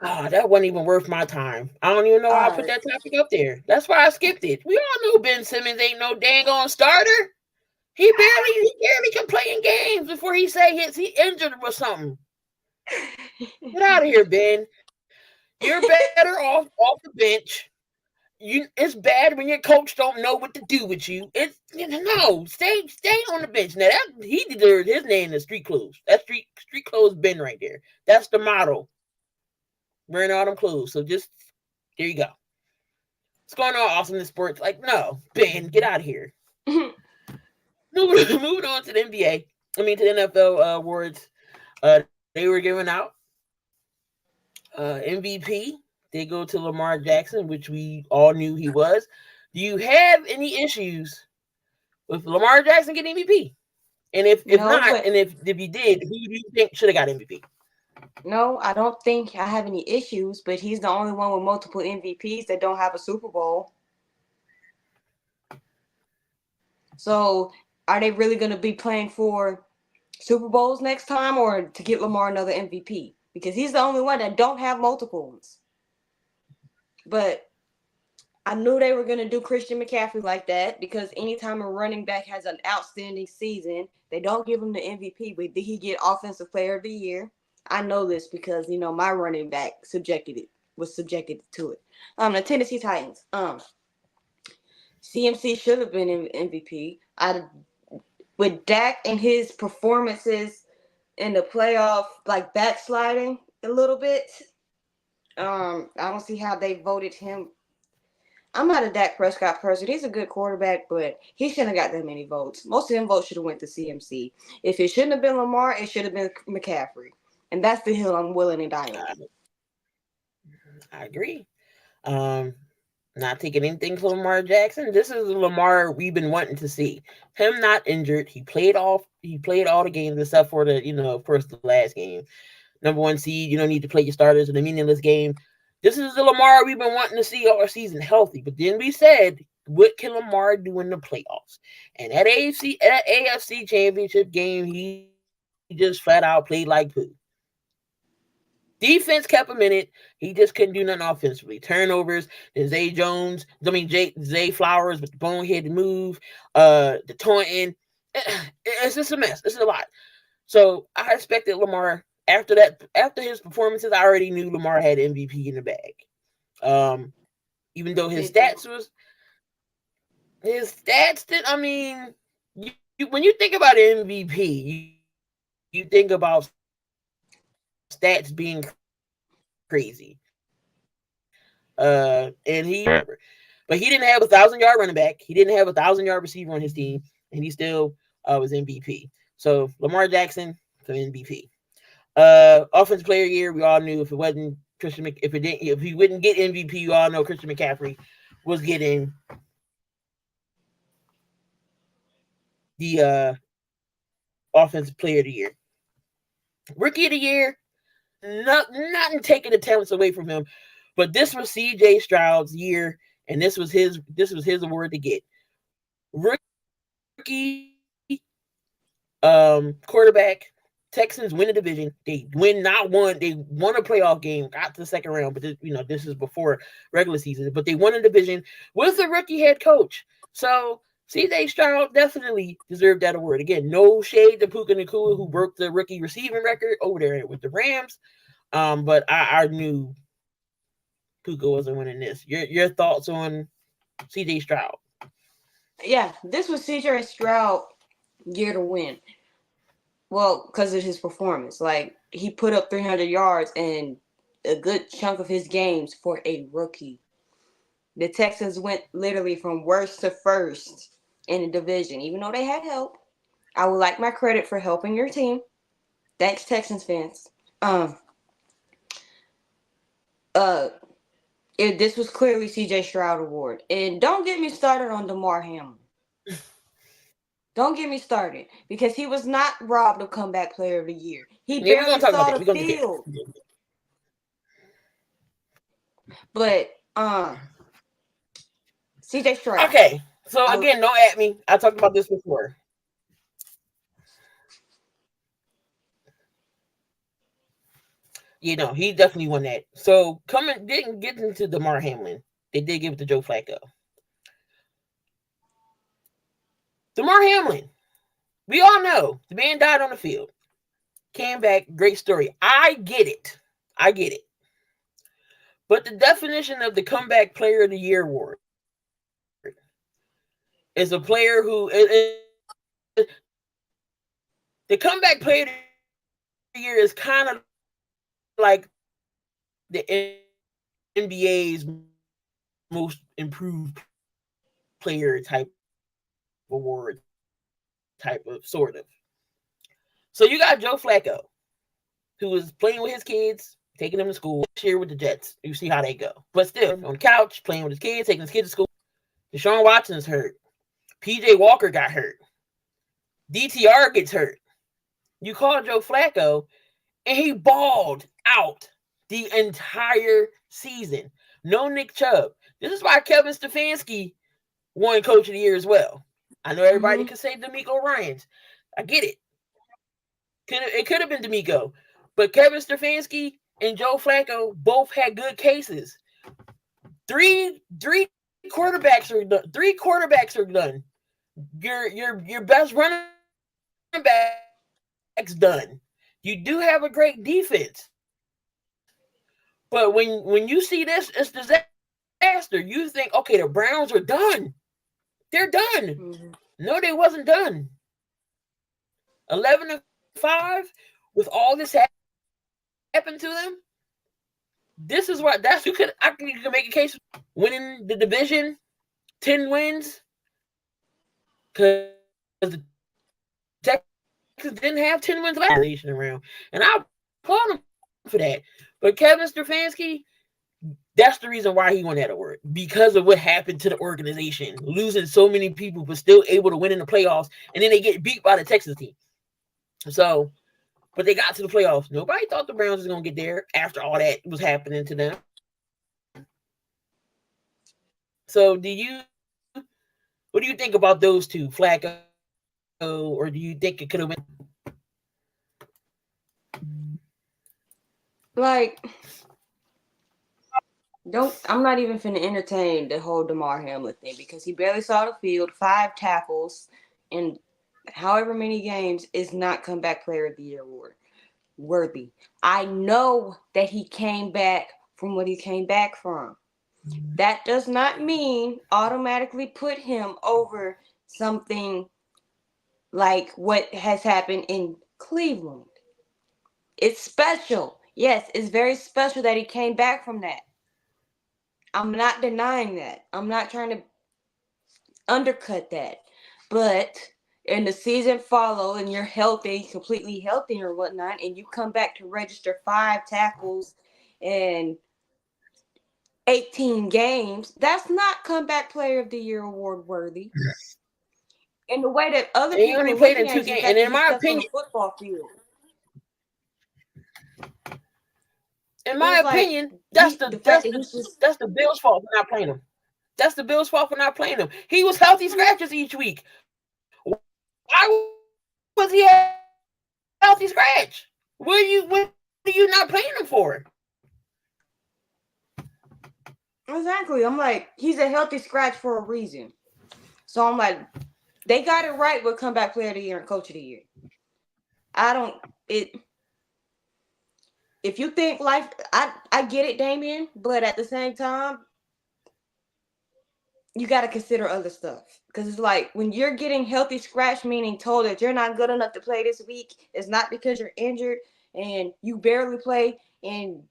Oh, that wasn't even worth my time. I don't even know why I put that topic up there. That's why I skipped it. We all know Ben Simmons ain't no dang on starter. He barely can play in games before he say he injured or something. Get out of here, Ben. You're better off the bench. It's bad when your coach don't know what to do with you. Stay on the bench. Now he deserved his name in street clothes. That's street clothes Ben right there. That's the motto. Wearing all them clothes. So just there you go. What's going on, awesome in sports? Like, no, Ben, get out of here. Moving on to the NBA. To the NFL awards. They were giving out MVP. They go to Lamar Jackson, which we all knew he was. Do you have any issues with Lamar Jackson getting MVP? And if he did, who do you think should have got MVP? No, I don't think I have any issues, but he's the only one with multiple MVPs that don't have a Super Bowl. So are they really going to be playing for Super Bowls next time or to get Lamar another MVP? Because he's the only one that don't have multiple ones. But I knew they were going to do Christian McCaffrey like that because anytime a running back has an outstanding season, they don't give him the MVP. But did he get Offensive Player of the Year? I know this because, my running back was subjected to it. The Tennessee Titans. CMC should have been in MVP. With Dak and his performances in the playoff, like backsliding a little bit, I don't see how they voted him. I'm not a Dak Prescott person. He's a good quarterback, but he shouldn't have got that many votes. Most of them votes should have went to CMC. If it shouldn't have been Lamar, it should have been McCaffrey. And that's the hill I'm willing to die on. I agree. Not taking anything from Lamar Jackson. This is the Lamar we've been wanting to see. Him not injured. He played all the games except for of course, the last game. Number 1 seed, you don't need to play your starters in a meaningless game. This is the Lamar we've been wanting to see all season healthy. But then we said, what can Lamar do in the playoffs? And that AFC championship game, he just flat out played like poo. Defense kept him in it. He just couldn't do nothing offensively. Turnovers, the Zay Flowers with the boneheaded move, the taunting. It's just a mess. It's a lot. So I expected Lamar after his performances. I already knew Lamar had MVP in the bag. Even though his stats did. I mean, when you think about MVP, you think about stats being crazy. But he didn't have a 1,000-yard running back. He didn't have a 1,000-yard receiver on his team, and he still was MVP. So Lamar Jackson for MVP. Offensive Player of the Year, we all knew if he wouldn't get MVP, you all know Christian McCaffrey was getting the Offensive Player of the Year. Rookie of the Year, nothing taking the talents away from him, but this was CJ Stroud's year, and this was his award to get. Rookie quarterback. Texans win the division. They won a playoff game, got to the second round, but this is before regular season. But they won a division with a rookie head coach. So CJ Stroud definitely deserved that award. Again, no shade to Puka Nacua, who broke the rookie receiving record over there with the Rams. But I knew Puka wasn't winning this. Your thoughts on CJ Stroud? Yeah, this was CJ Stroud year to win. Well, because of his performance. Like, he put up 300 yards in a good chunk of his games for a rookie. The Texans went literally from worst to first in the division, even though they had help. I would like my credit for helping your team. Thanks, Texans fans. This was clearly CJ Stroud award. And don't get me started on Damar Hamlin. Don't get me started, because he was not robbed of Comeback Player of the Year. He barely saw the field. But CJ Stroud. Okay, so again, don't at me. I talked about this before. He definitely won that. So didn't get into Damar Hamlin. They did give it to Joe Flacco. Damar Hamlin, we all know the man died on the field, came back, great story. I get it. But the definition of the Comeback Player of the Year award is a player who the Comeback Player of the Year is kind of like the NBA's most improved player type award, sort of. So you got Joe Flacco, who was playing with his kids, taking them to school. This year with the Jets, you see how they go. But still, on the couch, playing with his kids, taking his kids to school. Deshaun Watson's hurt. PJ Walker got hurt. DTR gets hurt. You call Joe Flacco, and he balled out the entire season. No Nick Chubb. This is why Kevin Stefanski won Coach of the Year as well. I know everybody could say D'Amico Ryans. I get it. It could have been D'Amico, but Kevin Stefanski and Joe Flacco both had good cases. Three quarterbacks are done. 3 quarterbacks are done. Your best running back's done. You do have a great defense, but when you see this, it's disaster. You think, okay, the Browns are done. They're done. Mm-hmm. No, they wasn't done. 11-5 with all this happened to them. This is what you can make a case winning the division, 10 wins, because the Texans didn't have 10 wins last around, and I applaud them for that. But Kevin Stefanski, that's the reason why he won that award, because of what happened to the organization, losing so many people, but still able to win in the playoffs, and then they get beat by the Texans team. So, but they got to the playoffs. Nobody thought the Browns was going to get there after all that was happening to them. So, what do you think about those two, Flacco, or do you think it could have went? Like, I'm not even finna entertain the whole Damar Hamlin thing because he barely saw the field, 5 tackles, and however many games is not comeback player of the year award worthy. I know that he came back from what he came back from. That does not mean automatically put him over something like what has happened in Cleveland. It's special. Yes, it's very special that he came back from that. I'm not denying that. I'm not trying to undercut that. But in the season follow and you're healthy, completely healthy or whatnot, and you come back to register 5 tackles and 18 games, that's not comeback player of the year award worthy. In the way that other He people only are played looking in 2 at games, and in my opinion, on the football field. In my opinion, that's the Bills' fault for not playing him. That's the Bills' fault for not playing him. He was healthy scratches each week. Why was he a healthy scratch? What are you not playing him for? Exactly. I'm like, he's a healthy scratch for a reason. So I'm like, they got it right with comeback player of the year and coach of the year. If you think life, I get it, Damien, but at the same time, you got to consider other stuff. Because it's like, when you're getting healthy scratch, meaning told that you're not good enough to play this week, it's not because you're injured and you barely play, and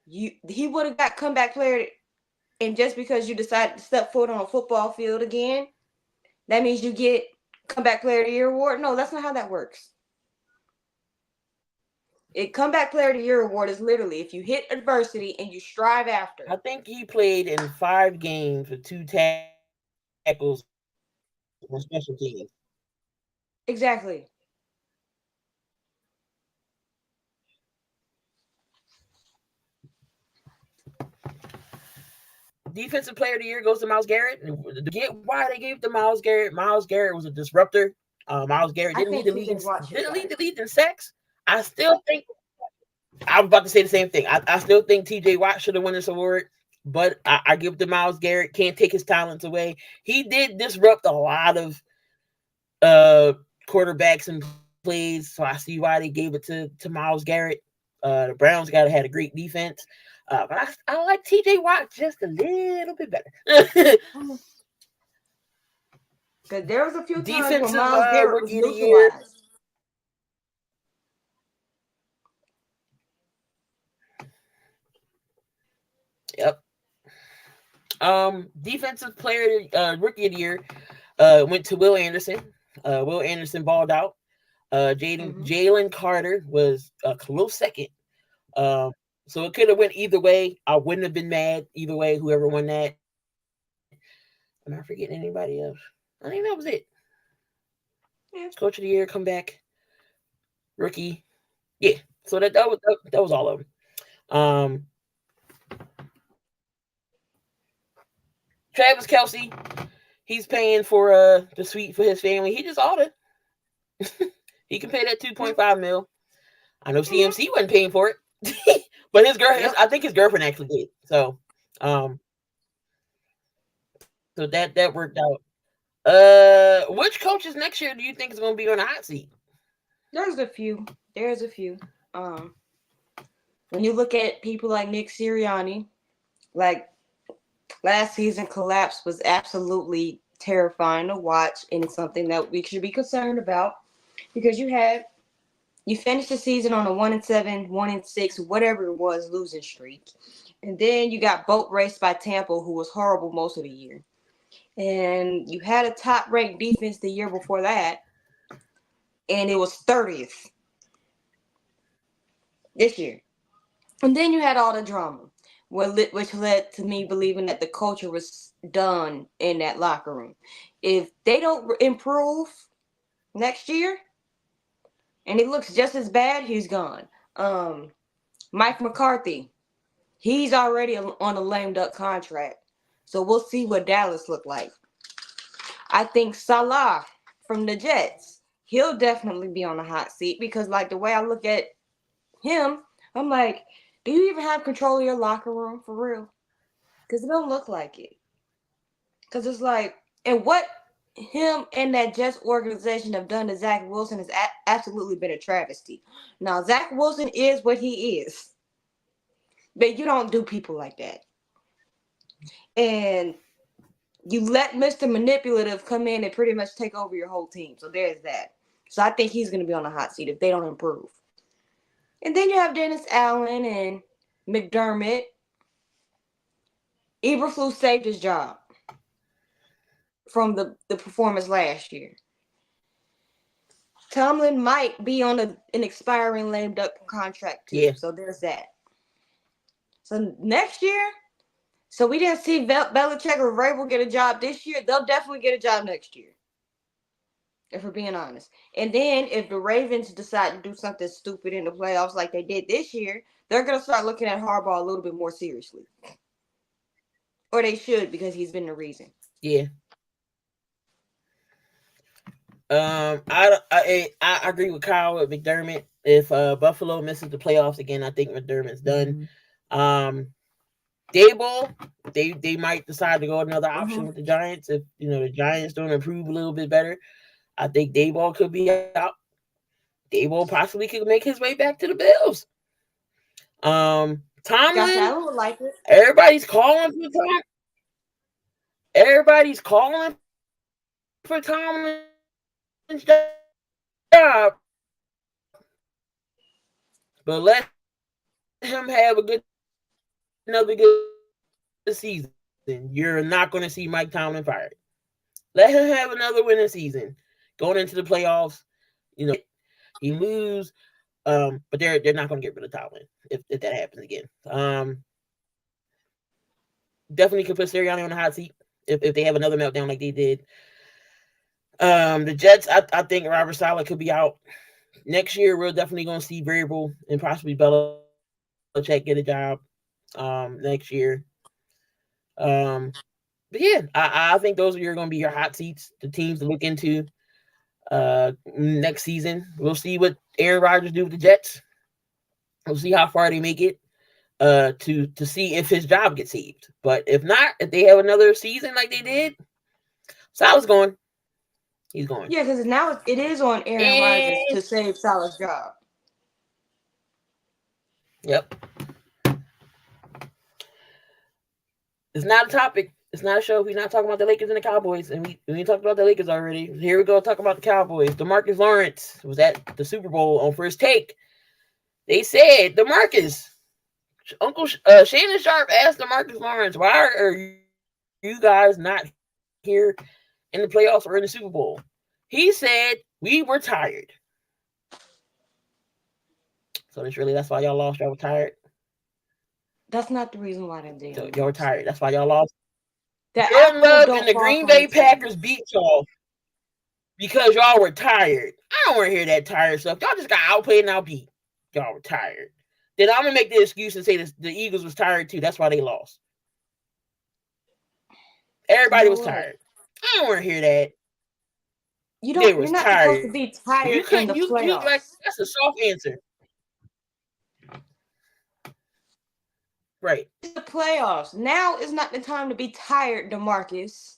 he would have got comeback player, and just because you decide to step foot on a football field again, that means you get comeback player of the year award? No, that's not how that works. A comeback player of the year award is literally if you hit adversity and you strive after. I think he played in 5 games with 2 tackles on special teams. Exactly. Defensive player of the year goes to Myles Garrett. Get why they gave it to Myles Garrett. Myles Garrett was a disruptor. Myles Garrett didn't lead the league in sacks. I still think I was about to say the same thing. I still think TJ Watt should have won this award, but I give it to Myles Garrett. Can't take his talents away. He did disrupt a lot of quarterbacks and plays, so I see why they gave it to Myles Garrett. The Browns had a great defense, but I like TJ Watt just a little bit better. Because there was a few times Defensive when Myles Garrett was rookie of the year. neutralized. Yep. Defensive player, rookie of the year, went to Will Anderson. Will Anderson balled out. Jalen Carter was a close second. So it could have went either way. I wouldn't have been mad either way. Whoever won that. Am I forgetting anybody else? I think that was it. Yeah. Coach of the year, comeback, rookie. Yeah. So that was all of them. Travis Kelce, he's paying for the suite for his family. He just ought to. He can pay that $2.5 million. I know CMC wasn't paying for it, but his girl, I think his girlfriend actually did. So, so that worked out. Which coaches next year do you think is going to be on the hot seat? There's a few. When you look at people like Nick Sirianni, like last season collapse was absolutely terrifying to watch, and it's something that we should be concerned about because you finished the season on a 1-7, 1-6, whatever it was, losing streak, and then you got boat raced by Tampa, who was horrible most of the year, and you had a top-ranked defense the year before that, and it was 30th this year, and then you had all the drama. Which led to me believing that the culture was done in that locker room. If they don't improve next year, and it looks just as bad, he's gone. Mike McCarthy, he's already on a lame duck contract. So we'll see what Dallas look like. I think Salah from the Jets, he'll definitely be on the hot seat because, like, the way I look at him, I'm like, do you even have control of your locker room for real? Because it don't look like it. Because it's like, and what him and that Jets organization have done to Zach Wilson has absolutely been a travesty. Now, Zach Wilson is what he is. But you don't do people like that. And you let Mr. Manipulative come in and pretty much take over your whole team. So there's that. So I think he's going to be on the hot seat if they don't improve. And then you have Dennis Allen and McDermott. Eberflus saved his job from the performance last year. Tomlin might be on an expiring lame duck contract too. Yeah. So there's that. So next year, so we didn't see Belichick or Vrabel get a job this year. They'll definitely get a job next year, if we're being honest. And then if the Ravens decide to do something stupid in the playoffs like they did this year, they're going to start looking at Harbaugh a little bit more seriously. Or they should, because he's been the reason. Yeah. I agree with Kyle with McDermott. If Buffalo misses the playoffs again, I think McDermott's done. Daboll, they might decide to go another option with the Giants if the Giants don't improve a little bit better. I think Daboll could be out. Daboll possibly could make his way back to the Bills. Tomlin, I would like it. Everybody's calling for Tomlin. Everybody's calling for Tomlin's job, but let him have another good season. You're not going to see Mike Tomlin fired. Let him have another winning season. Going into the playoffs, he lose, but they're not going to get rid of Tomlin if that happens again. Definitely could put Sirianni on the hot seat if they have another meltdown like they did. The Jets, I think Robert Saleh could be out next year. We're definitely going to see Vrabel and possibly Belichick get a job next year. But yeah, I think those are going to be your hot seats, the teams to look into next season. We'll see what Aaron Rodgers do with the Jets. We'll see how far they make it to see if his job gets saved. But if not, if they have another season like they did, Saleh's going. He's going. Yeah, because now it is on Aaron Rodgers to save Saleh's job. Yep. It's not a topic. It's not a show. We're not talking about the Lakers and the Cowboys. And we talked about the Lakers already. Here we go. Talk about the Cowboys. Demarcus Lawrence was at the Super Bowl on First Take. They said, Demarcus, Uncle Shannon Sharp asked Demarcus Lawrence, why are you guys not here in the playoffs or in the Super Bowl? He said, we were tired. So that's why y'all lost. Y'all were tired. That's not the reason why they did. So y'all were tired. That's why y'all lost. Jordan Love and the Green Bay Packers beat y'all because y'all were tired. I don't want to hear that tired stuff. Y'all just got outplayed and outbeat. Y'all were tired. Then I'm going to make the excuse and say the Eagles was tired too. That's why they lost. Everybody was tired. I don't want to hear that. You're not supposed to be tired You in couldn't. the You playoffs. like that's a soft answer. Right. It's the playoffs. Now is not the time to be tired, Demarcus.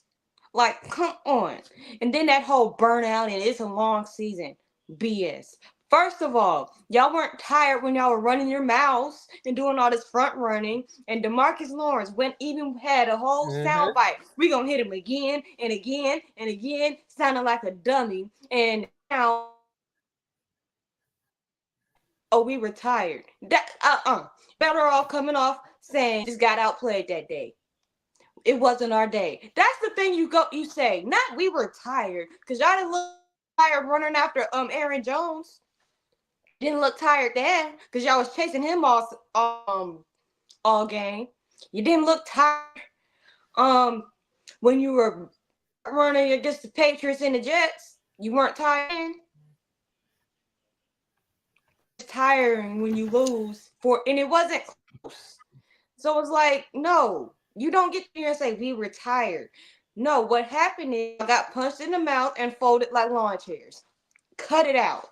Like, come on. And then that whole burnout and it's a long season. BS. First of all, y'all weren't tired when y'all were running your mouths and doing all this front running. And Demarcus Lawrence even had a whole sound bite. We're going to hit him again and again and again, sounding like a dummy. And now, oh, we were tired. Better off coming off saying just got outplayed that day. It wasn't our day. That's the thing you say. Not we were tired, because y'all didn't look tired running after Aaron Jones. Didn't look tired then, because y'all was chasing him all game. You didn't look tired when you were running against the Patriots and the Jets. You weren't tired then. It's tiring when you lose and it wasn't close. So it's like, no. You don't get here and say we were tired. No, what happened is I got punched in the mouth and folded like lawn chairs. Cut it out.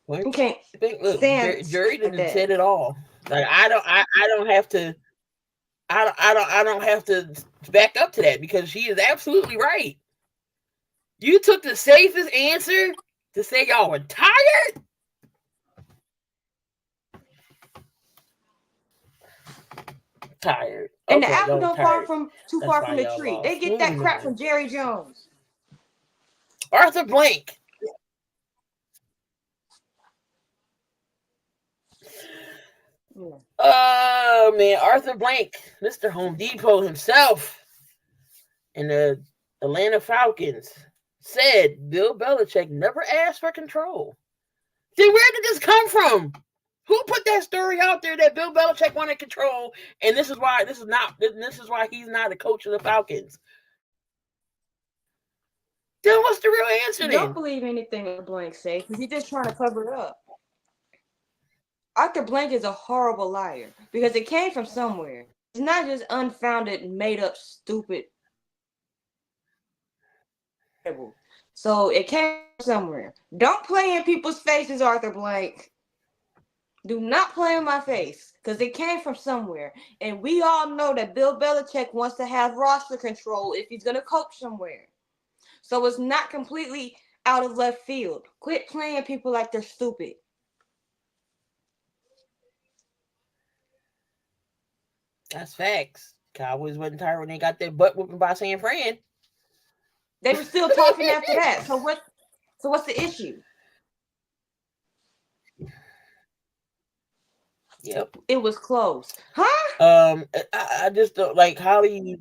Well, Okay. look, Jori didn't said it all. Like I don't have to. I don't have to back up to that because she is absolutely right. You took the safest answer to say y'all were tired. Tired. And the apple don't fall too far from the tree. Lost. They get that crap from Jerry Jones. Arthur Blank. Yeah. Oh man, Arthur Blank, Mr. Home Depot himself, and the Atlanta Falcons said Bill Belichick never asked for control. Then where did this come from? Who put that story out there that Bill Belichick wanted control, and this is why he's not the coach of the Falcons? Then what's the real answer? Don't believe anything Arthur Blank say because he's just trying to cover it up. Arthur Blank is a horrible liar because it came from somewhere. It's not just unfounded, made up, stupid. So it came from somewhere. Don't play in people's faces, Arthur Blank. Do not play in my face because it came from somewhere. And we all know that Bill Belichick wants to have roster control if he's going to coach somewhere. So it's not completely out of left field. Quit playing people like they're stupid. That's facts. Cowboys wasn't tired when they got their butt whooping by San Fran. They were still talking after that. So what's the issue? Yep. It was close. Huh? I just don't like how do you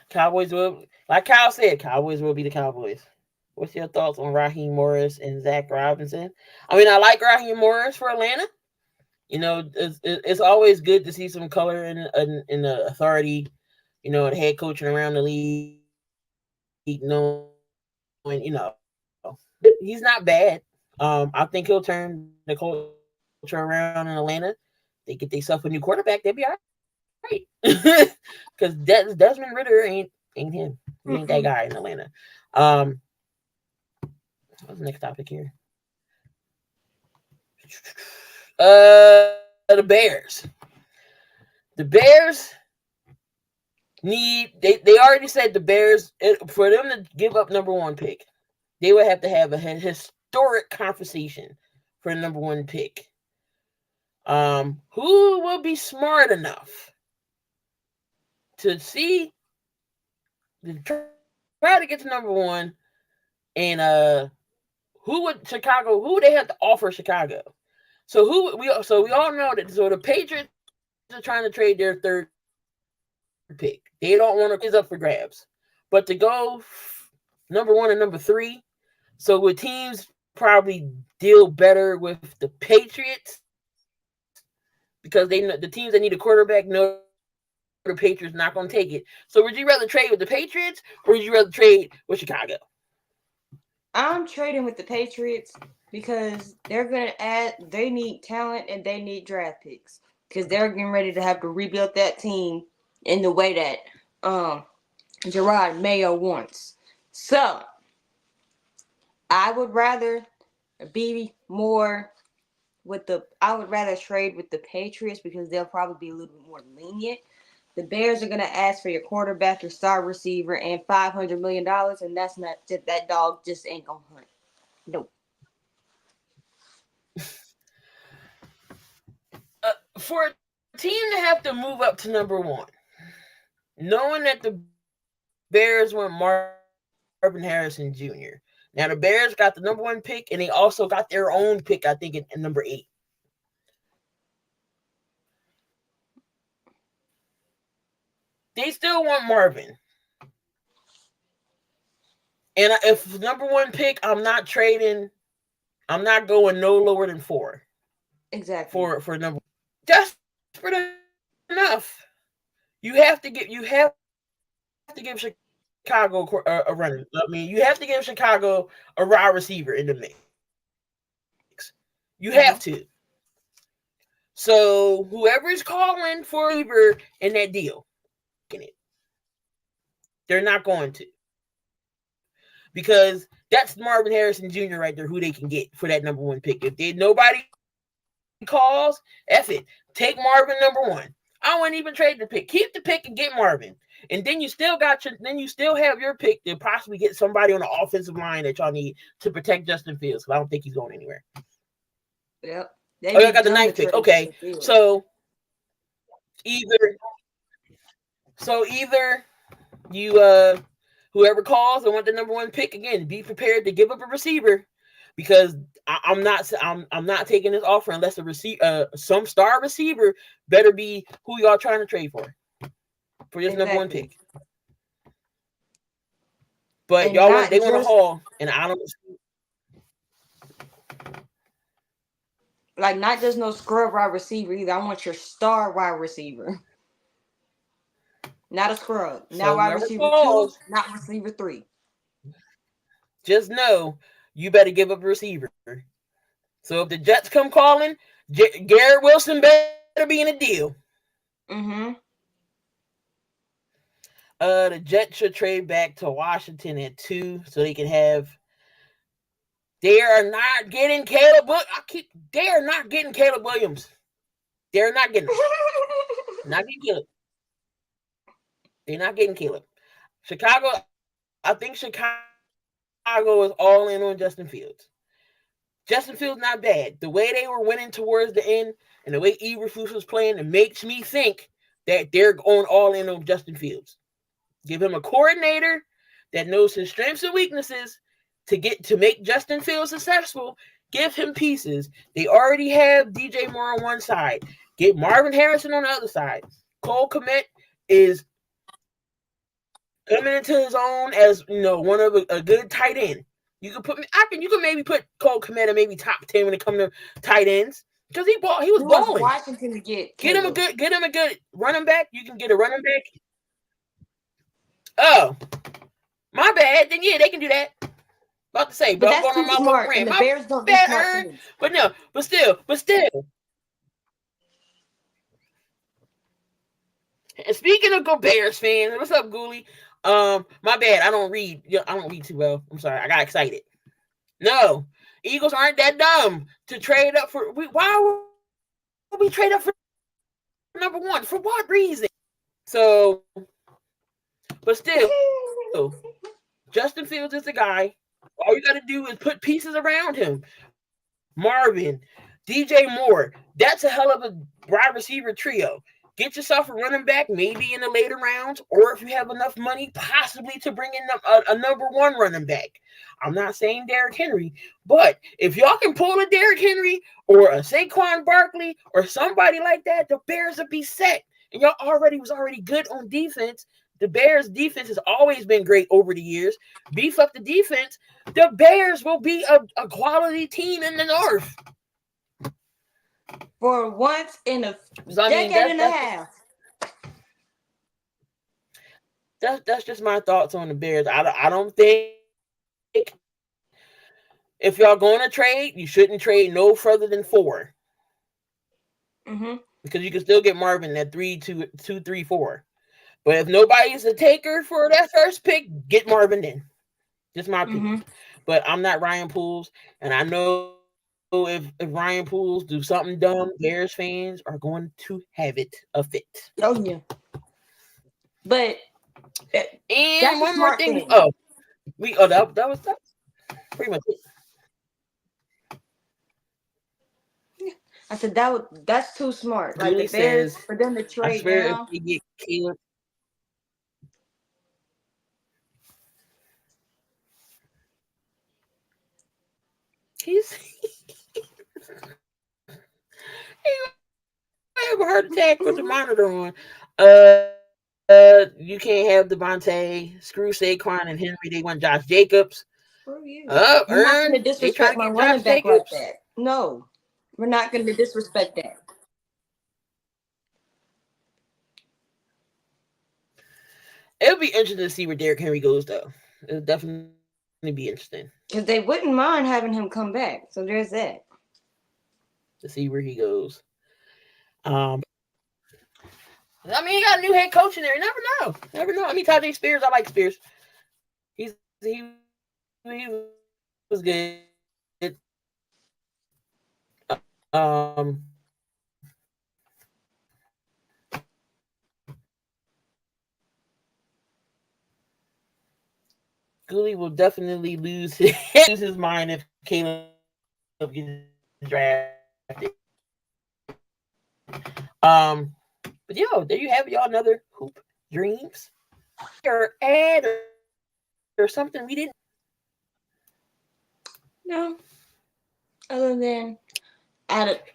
Cowboys will, like Kyle said, Cowboys will be the Cowboys. What's your thoughts on Raheem Morris and Zach Robinson? I mean, I like Raheem Morris for Atlanta. You know, it's always good to see some color in the authority, you know, the head coaching around the league. You know, he's not bad. I think he'll turn the culture around in Atlanta. They get themselves a new quarterback, they'll be all right. Because Desmond Ridder ain't him. He ain't that guy in Atlanta. What's the next topic here? The Bears. The Bears need they already said the Bears, for them to give up number one pick, they would have to have a historic conversation for the number one pick. Who will be smart enough to see try to get to number one, and who would they have to offer Chicago? So we all know that. So the Patriots are trying to trade their third pick. They don't want to, it's up for grabs. But to go number one and number three, so would teams probably deal better with the Patriots because they know the teams that need a quarterback know the Patriots not going to take it. So would you rather trade with the Patriots or would you rather trade with Chicago? I'm trading with the Patriots because they're gonna add. They need talent and they need draft picks because they're getting ready to have to rebuild that team in the way that Gerard Mayo wants. So I would rather be more with the. I would rather trade with the Patriots because they'll probably be a little bit more lenient. The Bears are gonna ask for your quarterback, your star receiver, and $500 million, and that's not that dog just ain't gonna hunt. Nope. For a team to have to move up to number one, knowing that the Bears want Marvin Harrison Jr. Now the Bears got the number one pick, and they also got their own pick, I think, in number 8. They still want Marvin. And if number one pick, I'm not trading. I'm not going no lower than 4. Exactly. For number. Desperate enough. You have to give Chicago a runner. I mean, you have to give Chicago a wide receiver in the mix. You have to. So whoever's calling for a receiver in that deal, they're not going to. Because that's Marvin Harrison Jr. right there, who they can get for that number one pick. If nobody calls, F it. Take Marvin number 1. I wouldn't even trade the pick. Keep the pick and get Marvin. And then you still have your pick to possibly get somebody on the offensive line that y'all need to protect Justin Fields. I don't think he's going anywhere. Yep. I got the 9th pick. Okay. So either you whoever calls and want the number 1 pick, again, be prepared to give up a receiver, because I'm not taking this offer unless some star receiver better be who y'all trying to trade for this number 1 pick. But they want to haul, and I don't like not just no scrub wide receiver either. I want your star wide receiver. Not a scrub. Not wide receiver 2, not receiver 3. Just know you better give up a receiver. So if the Jets come calling, Garrett Wilson better be in a deal. Mm-hmm. The Jets should trade back to Washington at 2 so they can have. They are not getting Caleb. They are not getting Caleb Williams. They're not getting him. Not getting Caleb. They're not getting Caleb. Chicago. I think Chicago is all in on Justin Fields. Justin Fields not bad. The way they were winning towards the end and the way Eberflus was playing, it makes me think that they're going all in on Justin Fields. Give him a coordinator that knows his strengths and weaknesses to make Justin Fields successful. Give him pieces. They already have DJ Moore on one side. Get Marvin Harrison on the other side. Cole Kmet is coming into his own as one of a good tight end. You can maybe put Cole Kmet at maybe top 10 when it comes to tight ends, because he was balling. Washington to get him a good running back. You can get a running back. Oh, my bad. Then yeah, they can do that. About to say, but that's going on my brand. The Bears don't do smart things. But still. And speaking of Bears fans, what's up, Ghoulie? My bad. I don't read too well. I'm sorry. I got excited. No, Eagles aren't that dumb to trade up for. Why would we trade up for number 1? For what reason? So, but still, Justin Fields is the guy. All you got to do is put pieces around him. Marvin, DJ Moore. That's a hell of a wide receiver trio. Get yourself a running back, maybe in the later rounds, or if you have enough money, possibly to bring in a number 1 running back. I'm not saying Derrick Henry, but if y'all can pull a Derrick Henry or a Saquon Barkley or somebody like that, the Bears will be set. And y'all was already good on defense. The Bears' defense has always been great over the years. Beef up the defense. The Bears will be a quality team in the North. For once in a decade and a half. That's just my thoughts on the Bears. I don't think if y'all going to trade, you shouldn't trade no further than 4. Mm-hmm. Because you can still get Marvin at 3, 2, 3, 4. But if nobody's a taker for that first pick, get Marvin then. Just my opinion. Mm-hmm. But I'm not Ryan Poles, and I know if Ryan Poles do something dumb, Bears fans are going to have it a fit. Oh yeah. But and that's one more thing. thing. That was pretty much it. I said that's too smart. Like Julie the Bears says, for them to I trade swear now. if they get Caleb. He's he might have a heart attack with the monitor on. You can't have Devontae. Screw Saquon and Henry. They want Josh Jacobs. Screw you. We're not going to disrespect my running back like that. No, we're not going to disrespect that. It'll be interesting to see where Derrick Henry goes, though. It'll definitely be interesting. Because they wouldn't mind having him come back. So there's that. To see where he goes. I mean, he got a new head coach in there. You never know. I mean, Tajay Spears, I like Spears. He was good. Gooley will definitely lose his mind if Caleb gets drafted. But there you have y'all another hoop dreams or ad or something we didn't. No. Other than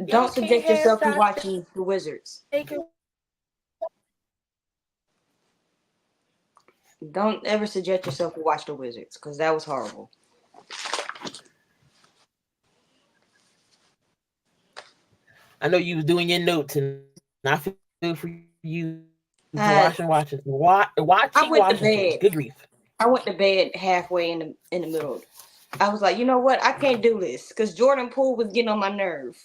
don't subject yourself to watching the Wizards. Don't ever subject yourself to watch the Wizards because that was horrible. I know you was doing your notes, and I feel for you watching. I went to bed. Good grief! I went to bed halfway in the middle. I was like, you know what? I can't do this because Jordan Poole was getting on my nerve.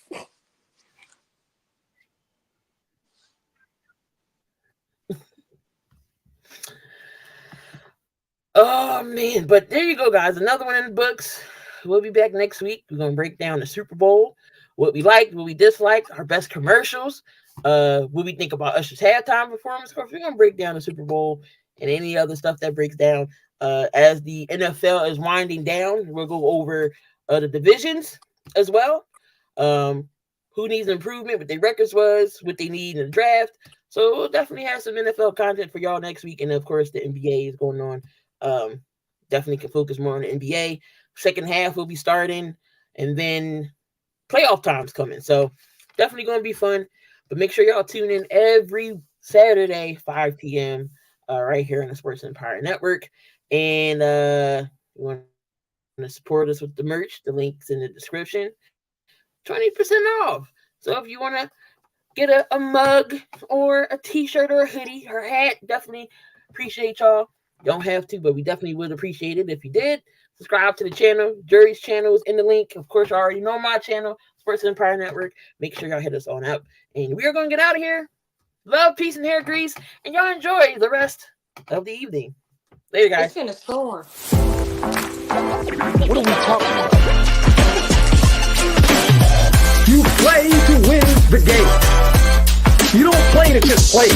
Oh man! But there you go, guys. Another one in the books. We'll be back next week. We're gonna break down the Super Bowl, what we liked, what we disliked, our best commercials, what we think about Usher's halftime performance. We're gonna break down the Super Bowl and any other stuff that breaks down. As the NFL is winding down, we'll go over the divisions as well. Who needs improvement, what their records was, what they need in the draft. So we'll definitely have some NFL content for y'all next week. And of course, the NBA is going on. Definitely can focus more on the NBA. Second half will be starting, and then playoff time's coming. So definitely going to be fun. But make sure y'all tune in every Saturday, 5 p.m. Right here on the Sports Empire Network. And you want to support us with the merch, the link's in the description. 20% off. So if you want to get a mug or a t-shirt or a hoodie or a hat, definitely appreciate y'all. Don't have to, but we definitely would appreciate it if you did. Subscribe to the channel. Jori's channel is in the link. Of course, you already know my channel, Sports Empire Network. Make sure y'all hit us on up. And we are going to get out of here. Love, peace, and hair grease. And y'all enjoy the rest of the evening. Later, guys. It's gonna storm. What are we talking about? You play to win the game. You don't play to just play.